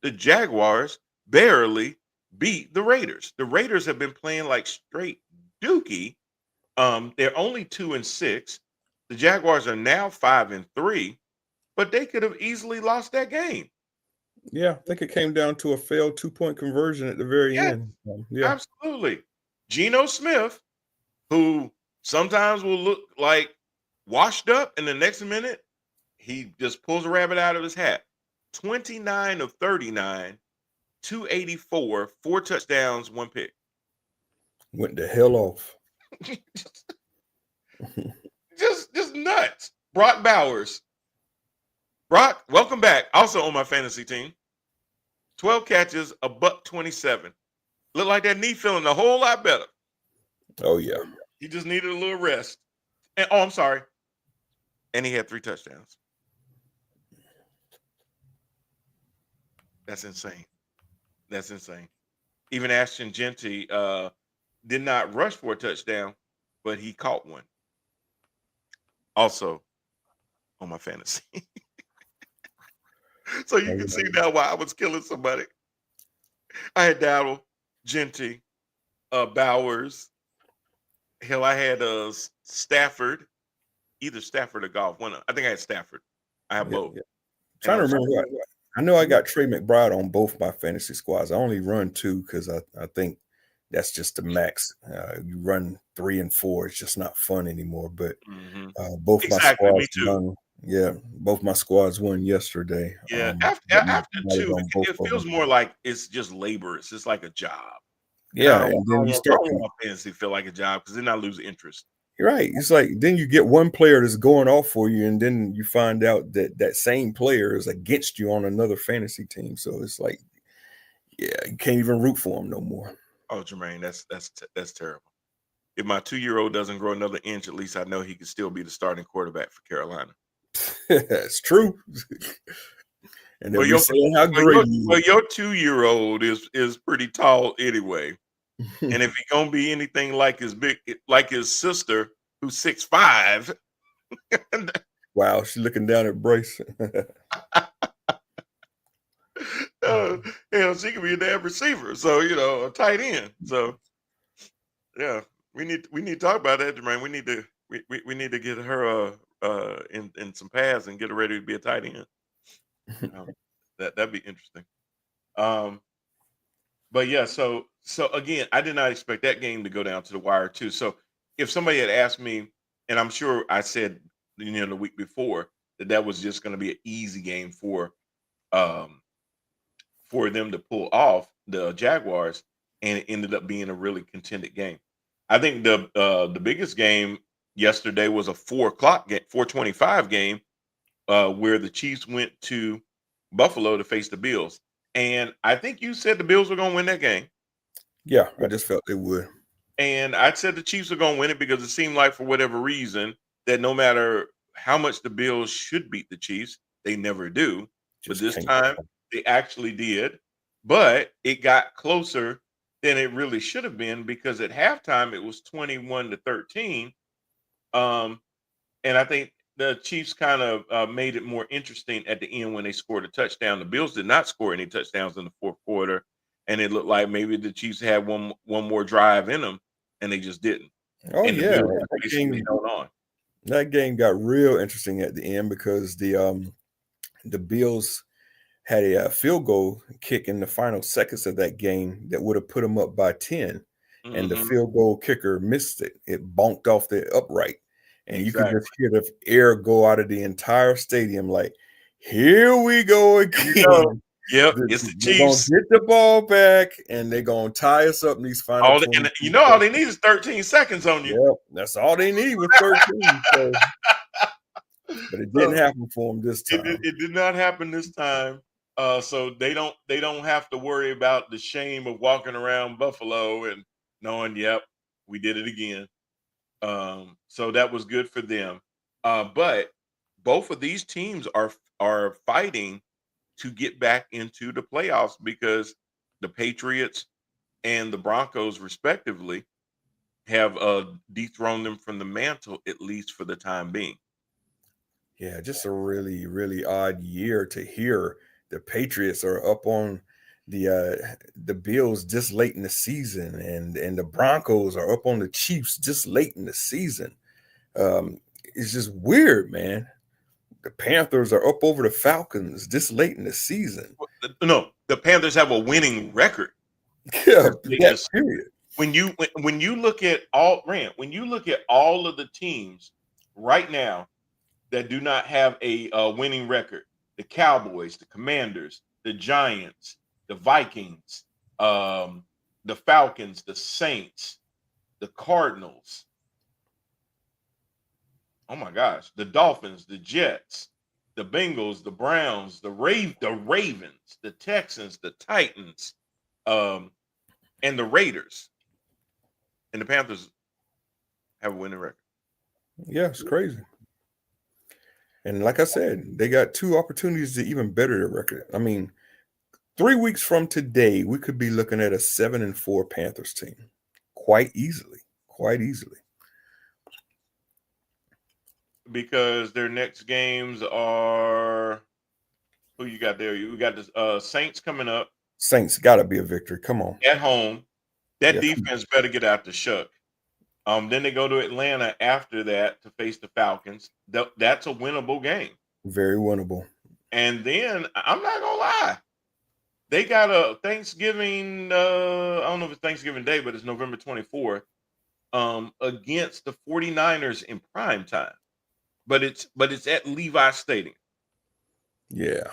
The Jaguars barely beat the Raiders. The Raiders have been playing like straight dookie. They're only 2-6. The Jaguars are now 5-3, but they could have easily lost that game. Yeah, I think it came down to a failed 2-point conversion at the very end. Yeah, absolutely. Geno Smith, who sometimes will look like washed up, and the next minute he just pulls a rabbit out of his hat. 29 of 39, 284, 4 touchdowns, 1 pick. Went the hell off. just nuts. Brock Bowers. Brock, welcome back. Also on my fantasy team. 12 catches, a $127. Look like that knee feeling a whole lot better. Oh, yeah. He just needed a little rest. And I'm sorry. And he had 3 touchdowns. That's insane. That's insane. Even Ashton Genty did not rush for a touchdown, but he caught one. Also on my fantasy. So you can see now why I was killing somebody. I had Dowdle, Genty, Bowers. Hell, I had Stafford, either Stafford or Goff. I think I had Stafford. I have both. Yeah. Trying to remember. I know I got Trey McBride on both my fantasy squads. I only run 2 because I think that's just the max. You run 3 and 4, it's just not fun anymore. But both my squads me too. won. Yeah, both my squads won yesterday. Yeah, after 2, it feels more like it's just labor. It's just like a job. Yeah, and then you start my fantasy feel like a job because then I lose interest. You're right. It's like then you get one player that's going off for you, and then you find out that that same player is against you on another fantasy team. So it's like, yeah, you can't even root for him no more. Oh, Jermaine, that's terrible. If my 2-year-old doesn't grow another inch, at least I know he can still be the starting quarterback for Carolina. It's true. And then your 2-year-old is pretty tall anyway. And if he's gonna be anything like his sister, who's 6'5". Wow, she's looking down at Bryce. She could be a damn receiver, so a tight end. So yeah, we need to talk about that, Jermaine. We need to get her in some pads and get her ready to be a tight end. That'd be interesting. But yeah, so again, I did not expect that game to go down to the wire too. So if somebody had asked me, and I'm sure I said the week before that was just going to be an easy game for them to pull off the Jaguars, and it ended up being a really contended game. I think the biggest game yesterday was a 4:00 game, 4:25 game, where the Chiefs went to Buffalo to face the Bills. And I think you said the Bills were going to win that game. Yeah, I just felt they would. And I said the Chiefs are going to win it because it seemed like for whatever reason that no matter how much the Bills should beat the Chiefs, they never do. But this time they actually did. But it got closer than it really should have been because at halftime it was 21-13. And I think the Chiefs kind of made it more interesting at the end when they scored a touchdown. The Bills did not score any touchdowns in the fourth quarter, and it looked like maybe the Chiefs had one more drive in them, and they just didn't. Oh, and yeah. That game got real interesting at the end because the Bills had a field goal kick in the final seconds of that game that would have put them up by 10, and the field goal kicker missed it. It bonked off the upright. and you could just hear the air go out of the entire stadium. Like, here we go again. Yep, it's the They're gonna Chiefs. get the ball back, and they're gonna tie us up in these final. All they need is 13 seconds on you. Yep, that's all they need with 13. So. But it didn't happen for them this time. It did not happen this time. So they don't have to worry about the shame of walking around Buffalo and knowing, yep, we did it again. So that was good for them. But both of these teams are fighting to get back into the playoffs because the Patriots and the Broncos, respectively, have dethroned them from the mantle, at least for the time being. Yeah, just a really, really odd year to hear the Patriots are up on the Bills just late in the season, and the Broncos are up on the Chiefs just late in the season. It's just weird, man. The Panthers are up over the Falcons this late in the season. No, the Panthers have a winning record. Yeah, that period. When you look at all of the teams right now that do not have a winning record, the Cowboys, the Commanders, the Giants, the Vikings, the Falcons, the Saints, the Cardinals. Oh my gosh, the Dolphins, the Jets, the Bengals, the Browns, the Ravens, the Texans, the Titans, and the Raiders. And the Panthers have a winning record. Yeah, it's crazy. And like I said, they got 2 opportunities to even better their record. I mean, 3 weeks from today, we could be looking at a 7-4 Panthers team quite easily. Because their next games are, who you got there? You got the Saints coming up. Saints got to be a victory. Come on. At home. That defense better get out the shuck. Then they go to Atlanta after that to face the Falcons. That's a winnable game. Very winnable. And then, I'm not going to lie, they got a Thanksgiving, I don't know if it's Thanksgiving Day, but it's November 24th, against the 49ers in prime time. But it's at Levi Stadium. Yeah.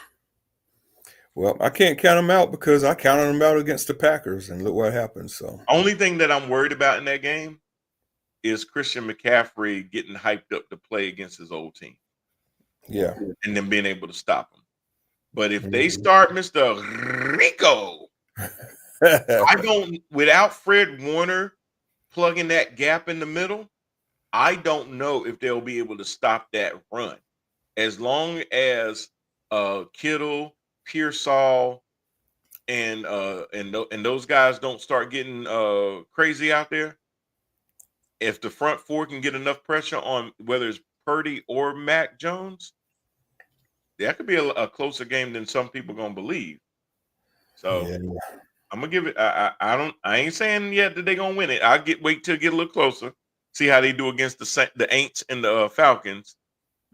Well, I can't count them out because I counted them out against the Packers, and look what happened. So, only thing that I'm worried about in that game is Christian McCaffrey getting hyped up to play against his old team. Yeah. And then being able to stop him. But if they start Mr. Rico, without Fred Warner plugging that gap in the middle, I don't know if they'll be able to stop that run. As long as Kittle, Pearsall, and those guys don't start getting crazy out there, if the front four can get enough pressure on whether it's Purdy or Mac Jones, that could be a closer game than some people gonna believe. So I'm gonna give it. I ain't saying yet that they're gonna win it. Wait till get a little closer, see how they do against the Aints and the Falcons,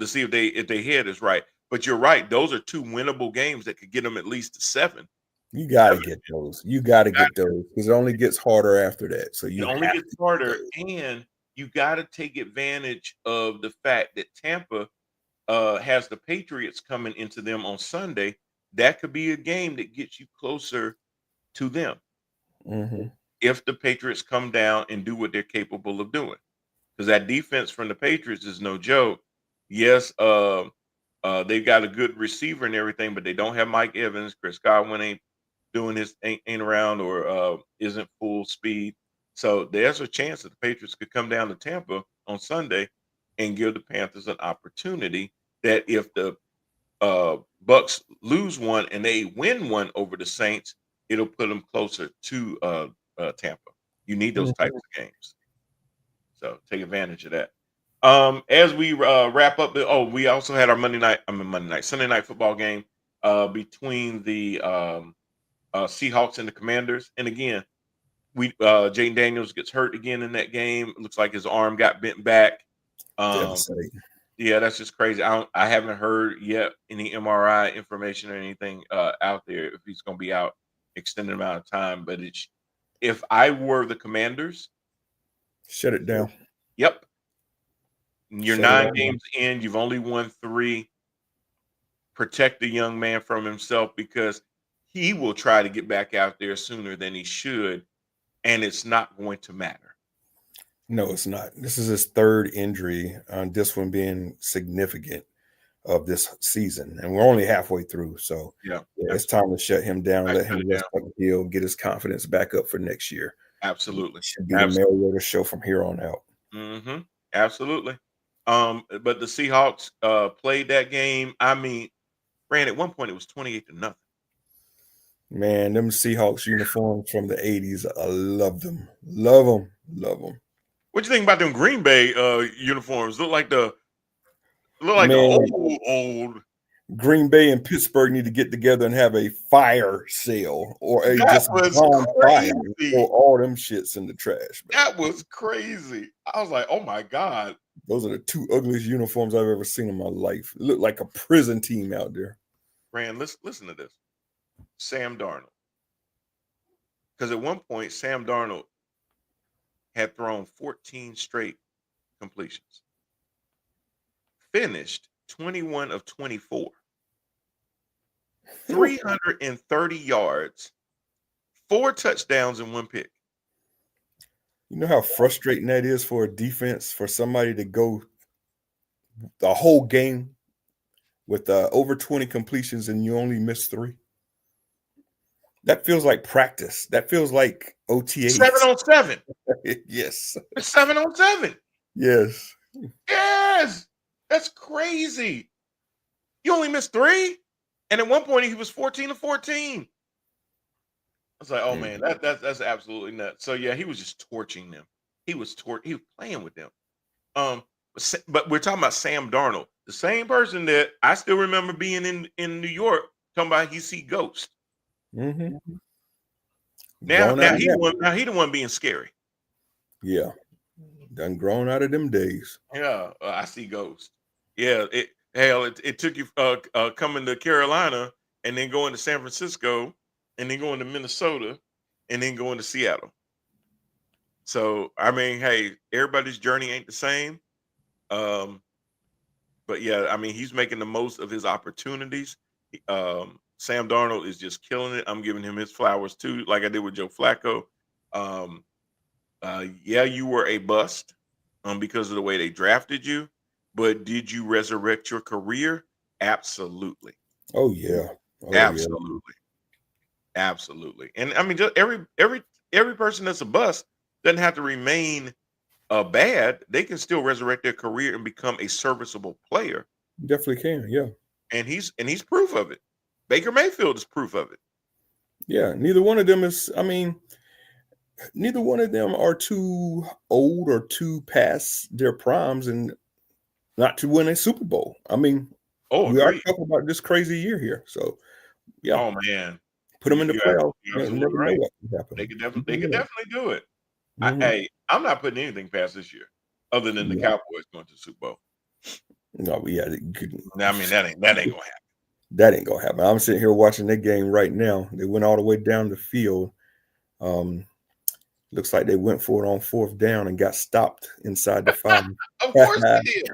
to see if they head is right. But you're right; those are 2 winnable games that could get them at least to 7. You got to get those. You got to get those because it only gets harder after that. So it only gets harder, and you got to take advantage of the fact that Tampa has the Patriots coming into them on Sunday. That could be a game that gets you closer to them. Mm-hmm. If the Patriots come down and do what they're capable of doing, because that defense from the Patriots is no joke. Yes, they've got a good receiver and everything, but they don't have Mike Evans. Chris Godwin ain't around or isn't full speed. So there's a chance that the Patriots could come down to Tampa on Sunday and give the Panthers an opportunity that if the Bucks lose one and they win one over the Saints, it'll put them closer to Tampa. You need those types of games. So take advantage of that. As we wrap up, we also had our Sunday night football game between the Seahawks and the Commanders. And again, Jaden Daniels gets hurt again in that game. It looks like his arm got bent back. Yeah, that's just crazy. I haven't heard yet any MRI information or anything out there if he's going to be out extended amount of time. But if I were the Commanders, shut it down. Yep. You're Shut it 9 down. games in. You've only won 3. Protect the young man from himself because he will try to get back out there sooner than he should, and it's not going to matter. No, it's not. This is his 3rd injury, this one being significant of this season, and we're only halfway through. So Yeah, it's time to shut him down, I let shut him it rest down. up the hill, get his confidence back up for next year. Absolutely. It should be the Mariota show from here on out. Mm-hmm. Absolutely. But the Seahawks played that game. I mean, at one point it was 28-0. Man, them Seahawks uniforms from the 80s, I love them. Love them. Love them. What you think about them Green Bay uniforms? Look like the Man, old. Green Bay and Pittsburgh need to get together and have a fire sale or a That just was bonfire. crazy. Throw all them shits in the trash, man. That was crazy. I was like, oh my God. Those are the 2 ugliest uniforms I've ever seen in my life. It looked like a prison team out there. Rand, listen to this. Sam Darnold. Because at one point, Sam Darnold had thrown 14 straight completions. Finished 21 of 24. 330 yards, 4 touchdowns, and 1 pick. You know how frustrating that is for a defense, for somebody to go the whole game with over 20 completions and you only miss 3? That feels like practice. That feels like OTAs. 7-on-7. Yes. It's 7-on-7. Yes. Yes. That's crazy. You only missed 3? And at one point he was 14 of 14. I was like, oh man, that's absolutely nuts. So yeah, he was just torching them. He was playing with them. But we're talking about Sam Darnold, the same person that I still remember being in New York talking about he see ghosts. Mm-hmm. Now he the one being scary. Yeah, done grown out of them days. Yeah, I see ghosts. Yeah, it took you coming to Carolina and then going to San Francisco and then going to Minnesota and then going to Seattle. So I mean, hey, everybody's journey ain't the same. But yeah, I mean, he's making the most of his opportunities. Sam Darnold is just killing it. I'm giving him his flowers too, like I did with Joe Flacco. Yeah, you were a bust because of the way they drafted you, but did you resurrect your career? Absolutely. Oh yeah. Absolutely. Yeah. Absolutely. And I mean, just every person that's a bust doesn't have to remain bad. They can still resurrect their career and become a serviceable player. Definitely can. Yeah. And he's proof of it. Baker Mayfield is proof of it. Yeah. Neither one of them are too old or too past their primes and not to win a Super Bowl. I mean, we are talking about this crazy year here. So yeah. Oh man. Put them in the playoffs. You're absolutely right. They could definitely do it. Mm-hmm. I'm not putting anything past this year, other than the Cowboys going to the Super Bowl. No, yeah. I mean, that ain't gonna happen. That ain't gonna happen. I'm sitting here watching that game right now. They went all the way down the field. Looks like they went for it on 4th down and got stopped inside the 5. Of course they did.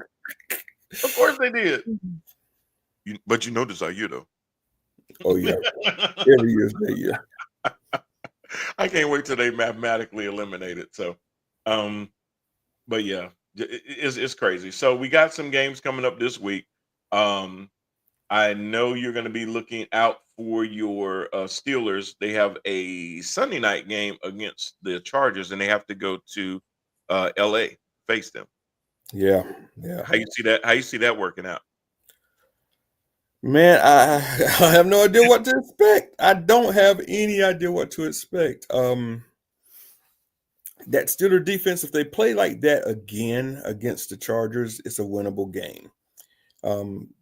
Of course they did. But you know this are you though. Oh yeah. Every year's that year. I can't wait till they mathematically eliminate it. So, but yeah, it's crazy. So we got some games coming up this week. I know you're going to be looking out for your Steelers. They have a Sunday night game against the Chargers, and they have to go to L.A. face them. Yeah. How you see that? How you see that working out? Man, I have no idea what to expect. I don't have any idea what to expect. That Steeler defense, if they play like that again against the Chargers, it's a winnable game.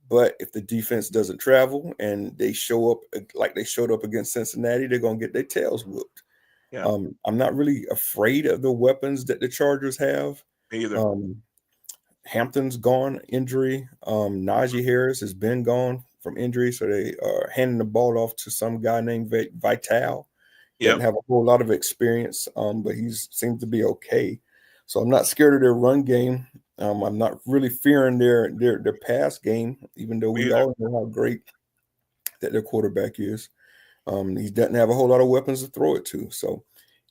But if the defense doesn't travel and they show up like they showed up against Cincinnati, they're going to get their tails whooped. Yeah. I'm not really afraid of the weapons that the Chargers have. Me either. Hampton's gone, injury. Najee Harris has been gone from injury, so they are handing the ball off to some guy named Vital. He doesn't have a whole lot of experience, but he seems to be okay. So I'm not scared of their run game. I'm not really fearing their pass game, even though we Either. all know how great that their quarterback is. He doesn't have a whole lot of weapons to throw it to. So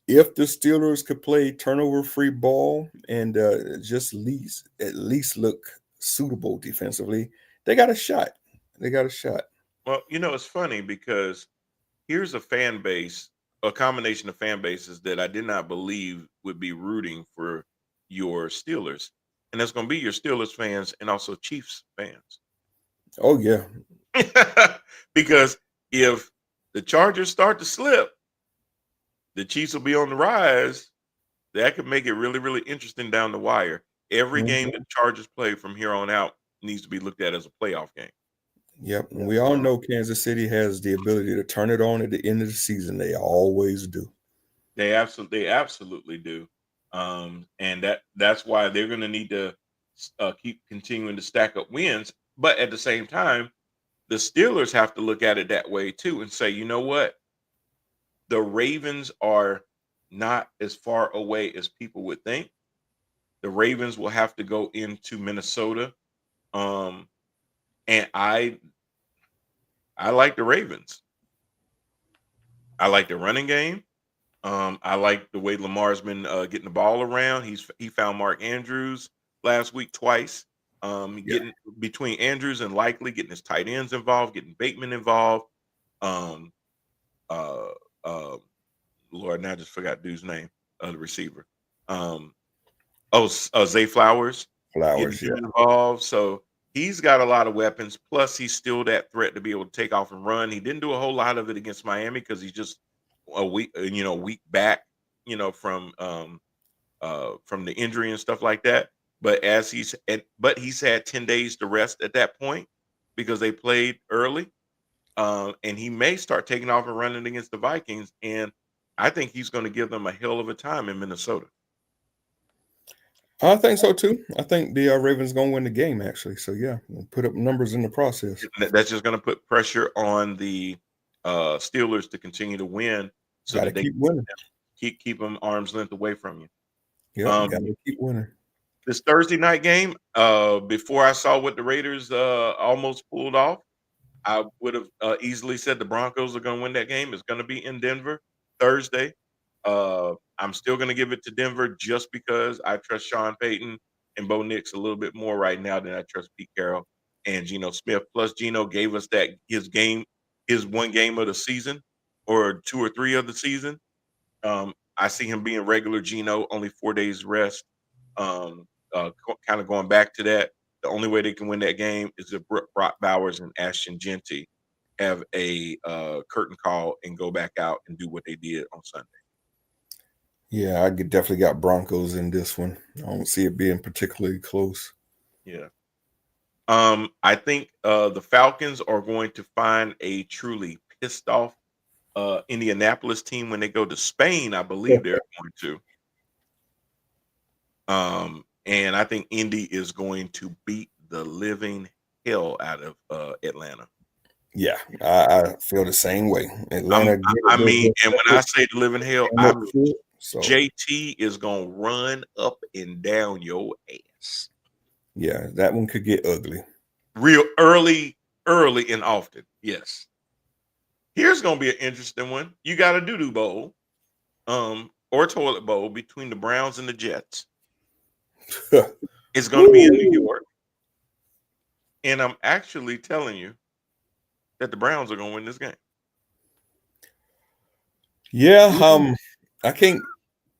if the Steelers could play turnover-free ball and just at least look suitable defensively, they got a shot. They got a shot. Well, it's funny because here's a fan base, a combination of fan bases that I did not believe would be rooting for your Steelers. And that's going to be your Steelers fans and also Chiefs fans. Oh, yeah. Because if the Chargers start to slip, the Chiefs will be on the rise. That could make it really, really interesting down the wire. Every game that the Chargers play from here on out needs to be looked at as a playoff game. Yep. And we all know Kansas City has the ability to turn it on at the end of the season. They always do. They absolutely do. And that's why they're going to need to keep continuing to stack up wins. But at the same time, the Steelers have to look at it that way too and say, you know what? The Ravens are not as far away as people would think. The Ravens will have to go into Minnesota. And I like the Ravens. I like the running game. I like the way Lamar's been getting the ball around. He found Mark Andrews last week twice. Getting between Andrews and Likely, getting his tight ends involved, getting Bateman involved. Lord, now I just forgot dude's name, the receiver. Zay Flowers. Flowers, getting him involved. So he's got a lot of weapons. Plus, he's still that threat to be able to take off and run. He didn't do a whole lot of it against Miami because he's just a week back, from the injury and stuff like that. But he's had 10 days to rest at that point because they played early. And he may start taking off and running against the Vikings. And I think he's going to give them a hell of a time in Minnesota. I think so too. I think the Ravens going to win the game actually. So yeah, we'll put up numbers in the process. That's just going to put pressure on the Steelers to continue to win, so that they keep winning. Keep them arm's length away from you. Yeah, gotta keep winning. This Thursday night game, before I saw what the Raiders almost pulled off, I would have easily said the Broncos are going to win that game. It's going to be in Denver Thursday. I'm still going to give it to Denver just because I trust Sean Payton and Bo Nix a little bit more right now than I trust Pete Carroll and Geno Smith. Plus, Geno gave us his one game of the season or 2 or 3 of the season. I see him being regular Geno, only 4 days rest. Kind of going back to that, the only way they can win that game is if Brock Bowers and Ashton Genty have a curtain call and go back out and do what they did on Sunday. Yeah, I definitely got Broncos in this one. I don't see it being particularly close. Yeah. I think the Falcons are going to find a truly pissed off Indianapolis team when they go to Spain. I believe they're going to. And I think Indy is going to beat the living hell out of Atlanta. Yeah, I feel the same way. Atlanta. And when I say the living hell, I mean JT is going to run up and down your ass. Yeah, that one could get ugly. Real early and often. Yes. Here's going to be an interesting one. You got a doo-doo bowl or toilet bowl between the Browns and the Jets. It's going to be in New York. And I'm actually telling you that the Browns are going to win this game. Yeah, I can't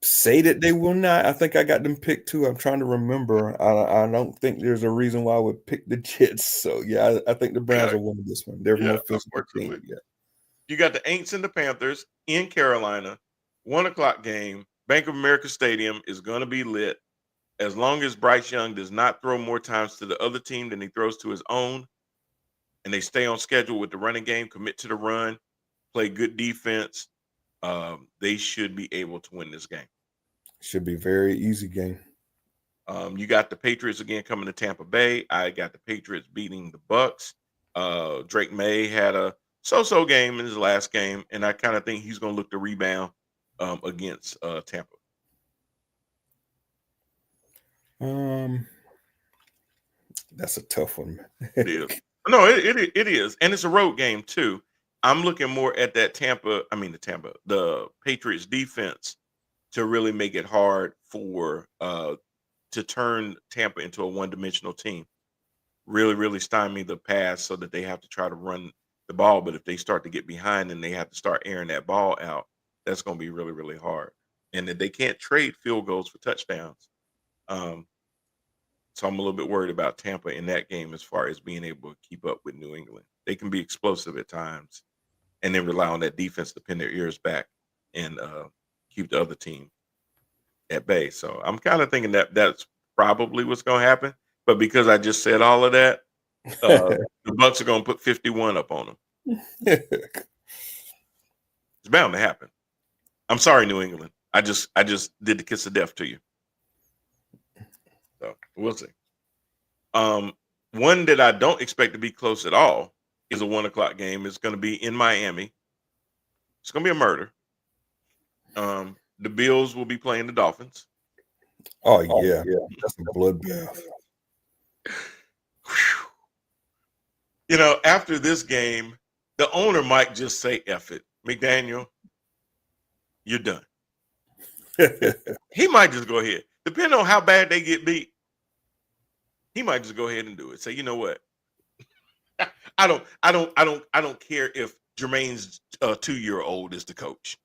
say that they will not. I think I got them picked too. I'm trying to remember. I don't think there's a reason why I would pick the Jets. So yeah, I think the Browns will win this one. They're more physical team. Yeah. You got the Aints and the Panthers in Carolina, 1:00 game. Bank of America Stadium is going to be lit as long as Bryce Young does not throw more times to the other team than he throws to his own, and they stay on schedule with the running game, commit to the run, play good defense. They should be able to win this game. Should be a very easy game. You got the Patriots again coming to Tampa Bay. I got the Patriots beating the Bucks. Drake May had a so-so game in his last game, and I kind of think he's going to look to rebound against Tampa. That's a tough one. It is. No, it is, and it's a road game too. I'm looking more at that the Patriots defense to really make it hard for to turn Tampa into a one-dimensional team. Really, really stymie the pass so that they have to try to run the ball. But if they start to get behind and they have to start airing that ball out, that's going to be really, really hard. And that they can't trade field goals for touchdowns. So I'm a little bit worried about Tampa in that game as far as being able to keep up with New England. They can be explosive at times and then rely on that defense to pin their ears back and keep the other team at bay. So I'm kind of thinking that that's probably what's going to happen. But because I just said all of that, the Bucks are going to put 51 up on them. It's bound to happen. I'm sorry, New England. I just did the kiss of death to you. So we'll see. One that I don't expect to be close at all is a 1:00 game. It's going to be in Miami. It's going to be a murder. The Bills will be playing the Dolphins. Oh yeah, that's a bloodbath. You know, after this game, the owner might just say, "F it, McDaniel, you're done." He might just go ahead, depending on how bad they get beat. He might just go ahead and do it. Say, you know what? I don't care if Jermaine's 2-year-old is the coach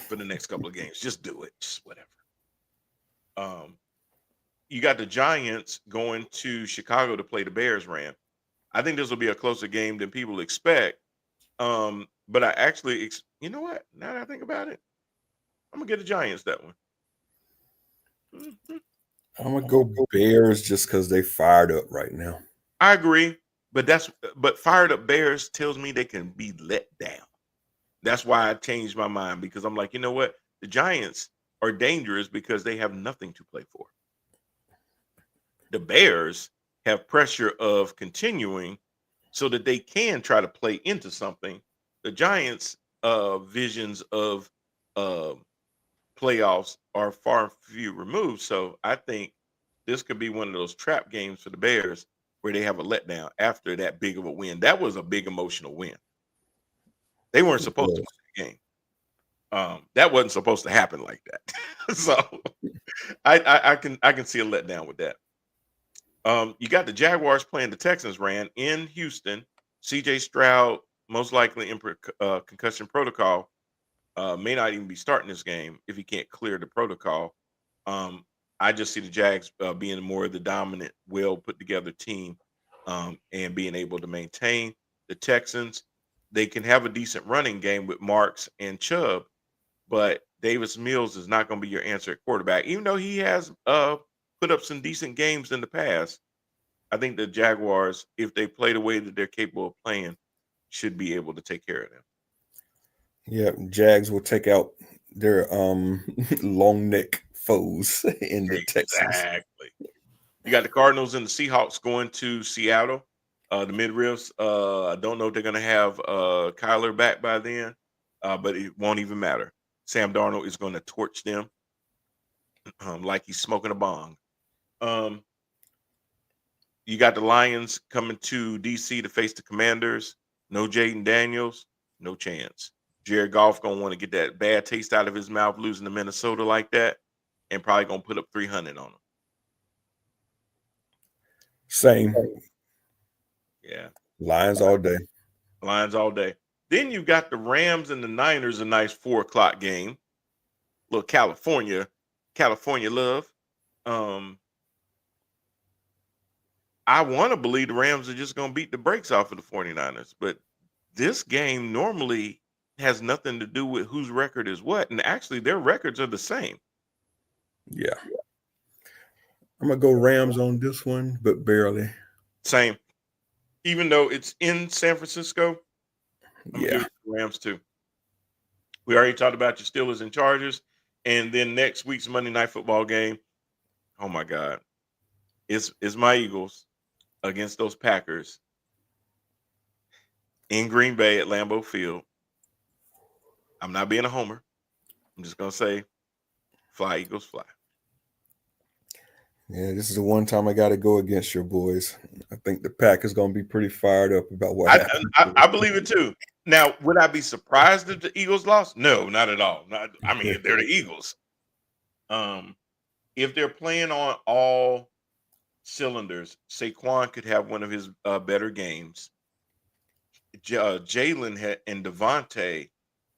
for the next couple of games. Just do it. Just whatever. You got the Giants going to Chicago to play the Bears. Ram. I think this will be a closer game than people expect. But I actually, you know what? Now that I think about it, I'm gonna get the Giants that one. Mm-hmm. I'm gonna go Bears just because they fired up right now. I agree, but fired up Bears tells me they can be let down. That's why I changed my mind, because I'm like, you know what? The Giants are dangerous because they have nothing to play for. The Bears have pressure of continuing so that they can try to play into something. The Giants' visions of playoffs are far and few removed. So I think this could be one of those trap games for the Bears where they have a letdown after that big of a win. That was a big emotional win. They weren't supposed to win the game. That wasn't supposed to happen like that. So I can see a letdown with that. You got the Jaguars playing the Texans, ran in Houston. CJ Stroud, most likely in concussion protocol, may not even be starting this game if he can't clear the protocol. I just see the Jags being more of the dominant, well put together team, and being able to maintain. The Texans, they can have a decent running game with Marks and Chubb, but Davis Mills is not going to be your answer at quarterback, even though he has put up some decent games in the past. I think the Jaguars, if they play the way that they're capable of playing, should be able to take care of them. Yeah, Jags will take out their long neck foes in the Texans. Exactly. You got the Cardinals and the Seahawks going to Seattle. The Midrifts, I don't know if they're going to have Kyler back by then, but it won't even matter. Sam Darnold is going to torch them like he's smoking a bong. You got the Lions coming to D.C. to face the Commanders. No Jaden Daniels, no chance. Jared Goff going to want to get that bad taste out of his mouth losing to Minnesota like that, and probably going to put up 300 on them. Same. Yeah. Lions all day. Lions all day. Then you got the Rams and the Niners, a nice 4:00 game. Little California love. I want to believe the Rams are just going to beat the brakes off of the 49ers, but this game normally has nothing to do with whose record is what, and actually their records are the same. Yeah. I'm going to go Rams on this one, but barely. Same. Even though it's in San Francisco, I'm going to give it to the Rams too. We already talked about your Steelers and Chargers, and then next week's Monday Night Football game, oh my God, it's my Eagles against those Packers in Green Bay at Lambeau Field. I'm not being a homer. I'm just going to say, fly, Eagles, fly. Yeah, this is the one time I got to go against your boys. I think the pack is going to be pretty fired up about what happened. I believe it too. Now, would I be surprised if the Eagles lost? No, not at all. I mean, they're the Eagles. If they're playing on all cylinders, Saquon could have one of his better games. Jalen and Devontae,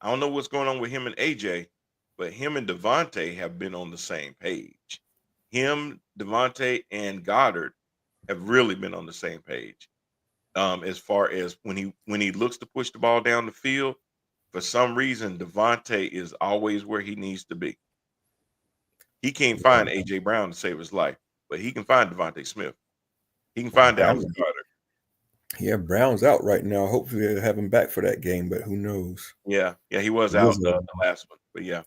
I don't know what's going on with him and AJ, but him and Devontae have been on the same page. Him, Devontae, and Goddard have really been on the same page. As far as when he looks to push the ball down the field, for some reason, Devontae is always where he needs to be. He can't find AJ Brown to save his life, but he can find Devontae Smith. He can find Dallas Goddard. Yeah, Brown's out right now. Hopefully they'll have him back for that game, but who knows? Yeah, he was out the last one, but yeah.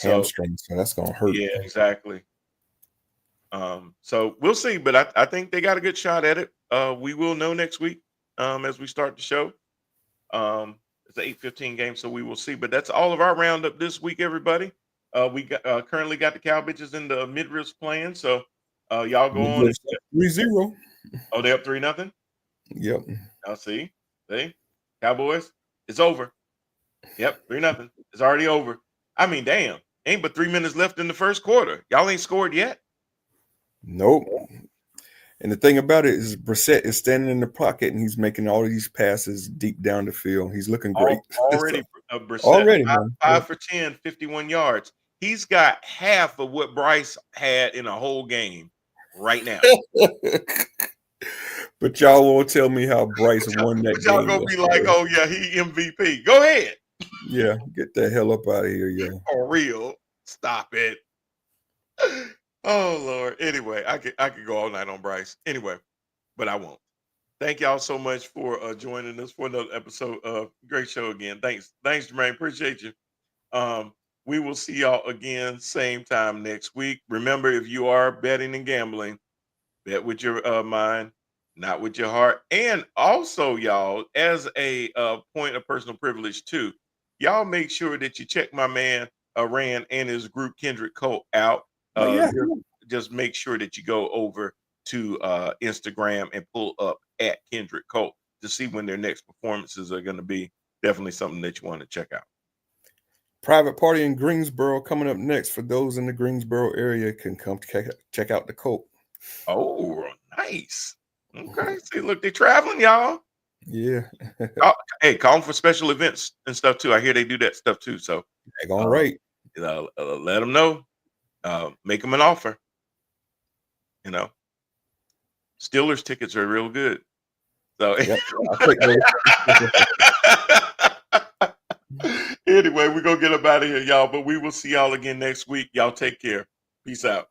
Hamstring, so that's gonna hurt. Yeah, exactly. So we'll see, but I think they got a good shot at it. We will know next week as we start the show. It's an 8:15 game, so we will see. But that's all of our roundup this week, everybody. We got currently got the Cow Bitches in the midriffs playing, so y'all go on. 3-0. Oh, they up 3-0. Yep. I'll see. Cowboys, it's over. Yep, 3-0. It's already over. I mean, damn, ain't but 3 minutes left in the first quarter. Y'all ain't scored yet. Nope. And the thing about it is Brissett is standing in the pocket and he's making all of these passes deep down the field. He's looking great. Already, Brissett, 5 for 10, 51 yards. He's got half of what Bryce had in a whole game right now. But y'all won't tell me how Bryce won that game. Y'all gonna be like, oh yeah, he MVP. Go ahead. Yeah, get the hell up out of here, yo. For real. Stop it. Oh Lord. Anyway, I could go all night on Bryce. Anyway, but I won't. Thank y'all so much for joining us for another episode of Great Show again. Thanks, Jermaine. Appreciate you. We will see y'all again same time next week. Remember, if you are betting and gambling, bet with your mind, not with your heart. And also, y'all, as a point of personal privilege too, y'all make sure that you check my man Rand and his group Kendrick Cole out. Just make sure that you go over to Instagram and pull up at Kendrick Cole to see when their next performances are going to be. Definitely something that you want to check out. Private party in Greensboro coming up next. For those in the Greensboro area, can come check out the Colt. Oh, nice. Okay. See, look, they're traveling, y'all. Yeah. Hey, call them for special events and stuff too. I hear they do that stuff too. So, all right. Let them know. Make them an offer. Steelers tickets are real good. So, yep. Anyway, we're going to get up out of here, y'all. But we will see y'all again next week. Y'all take care. Peace out.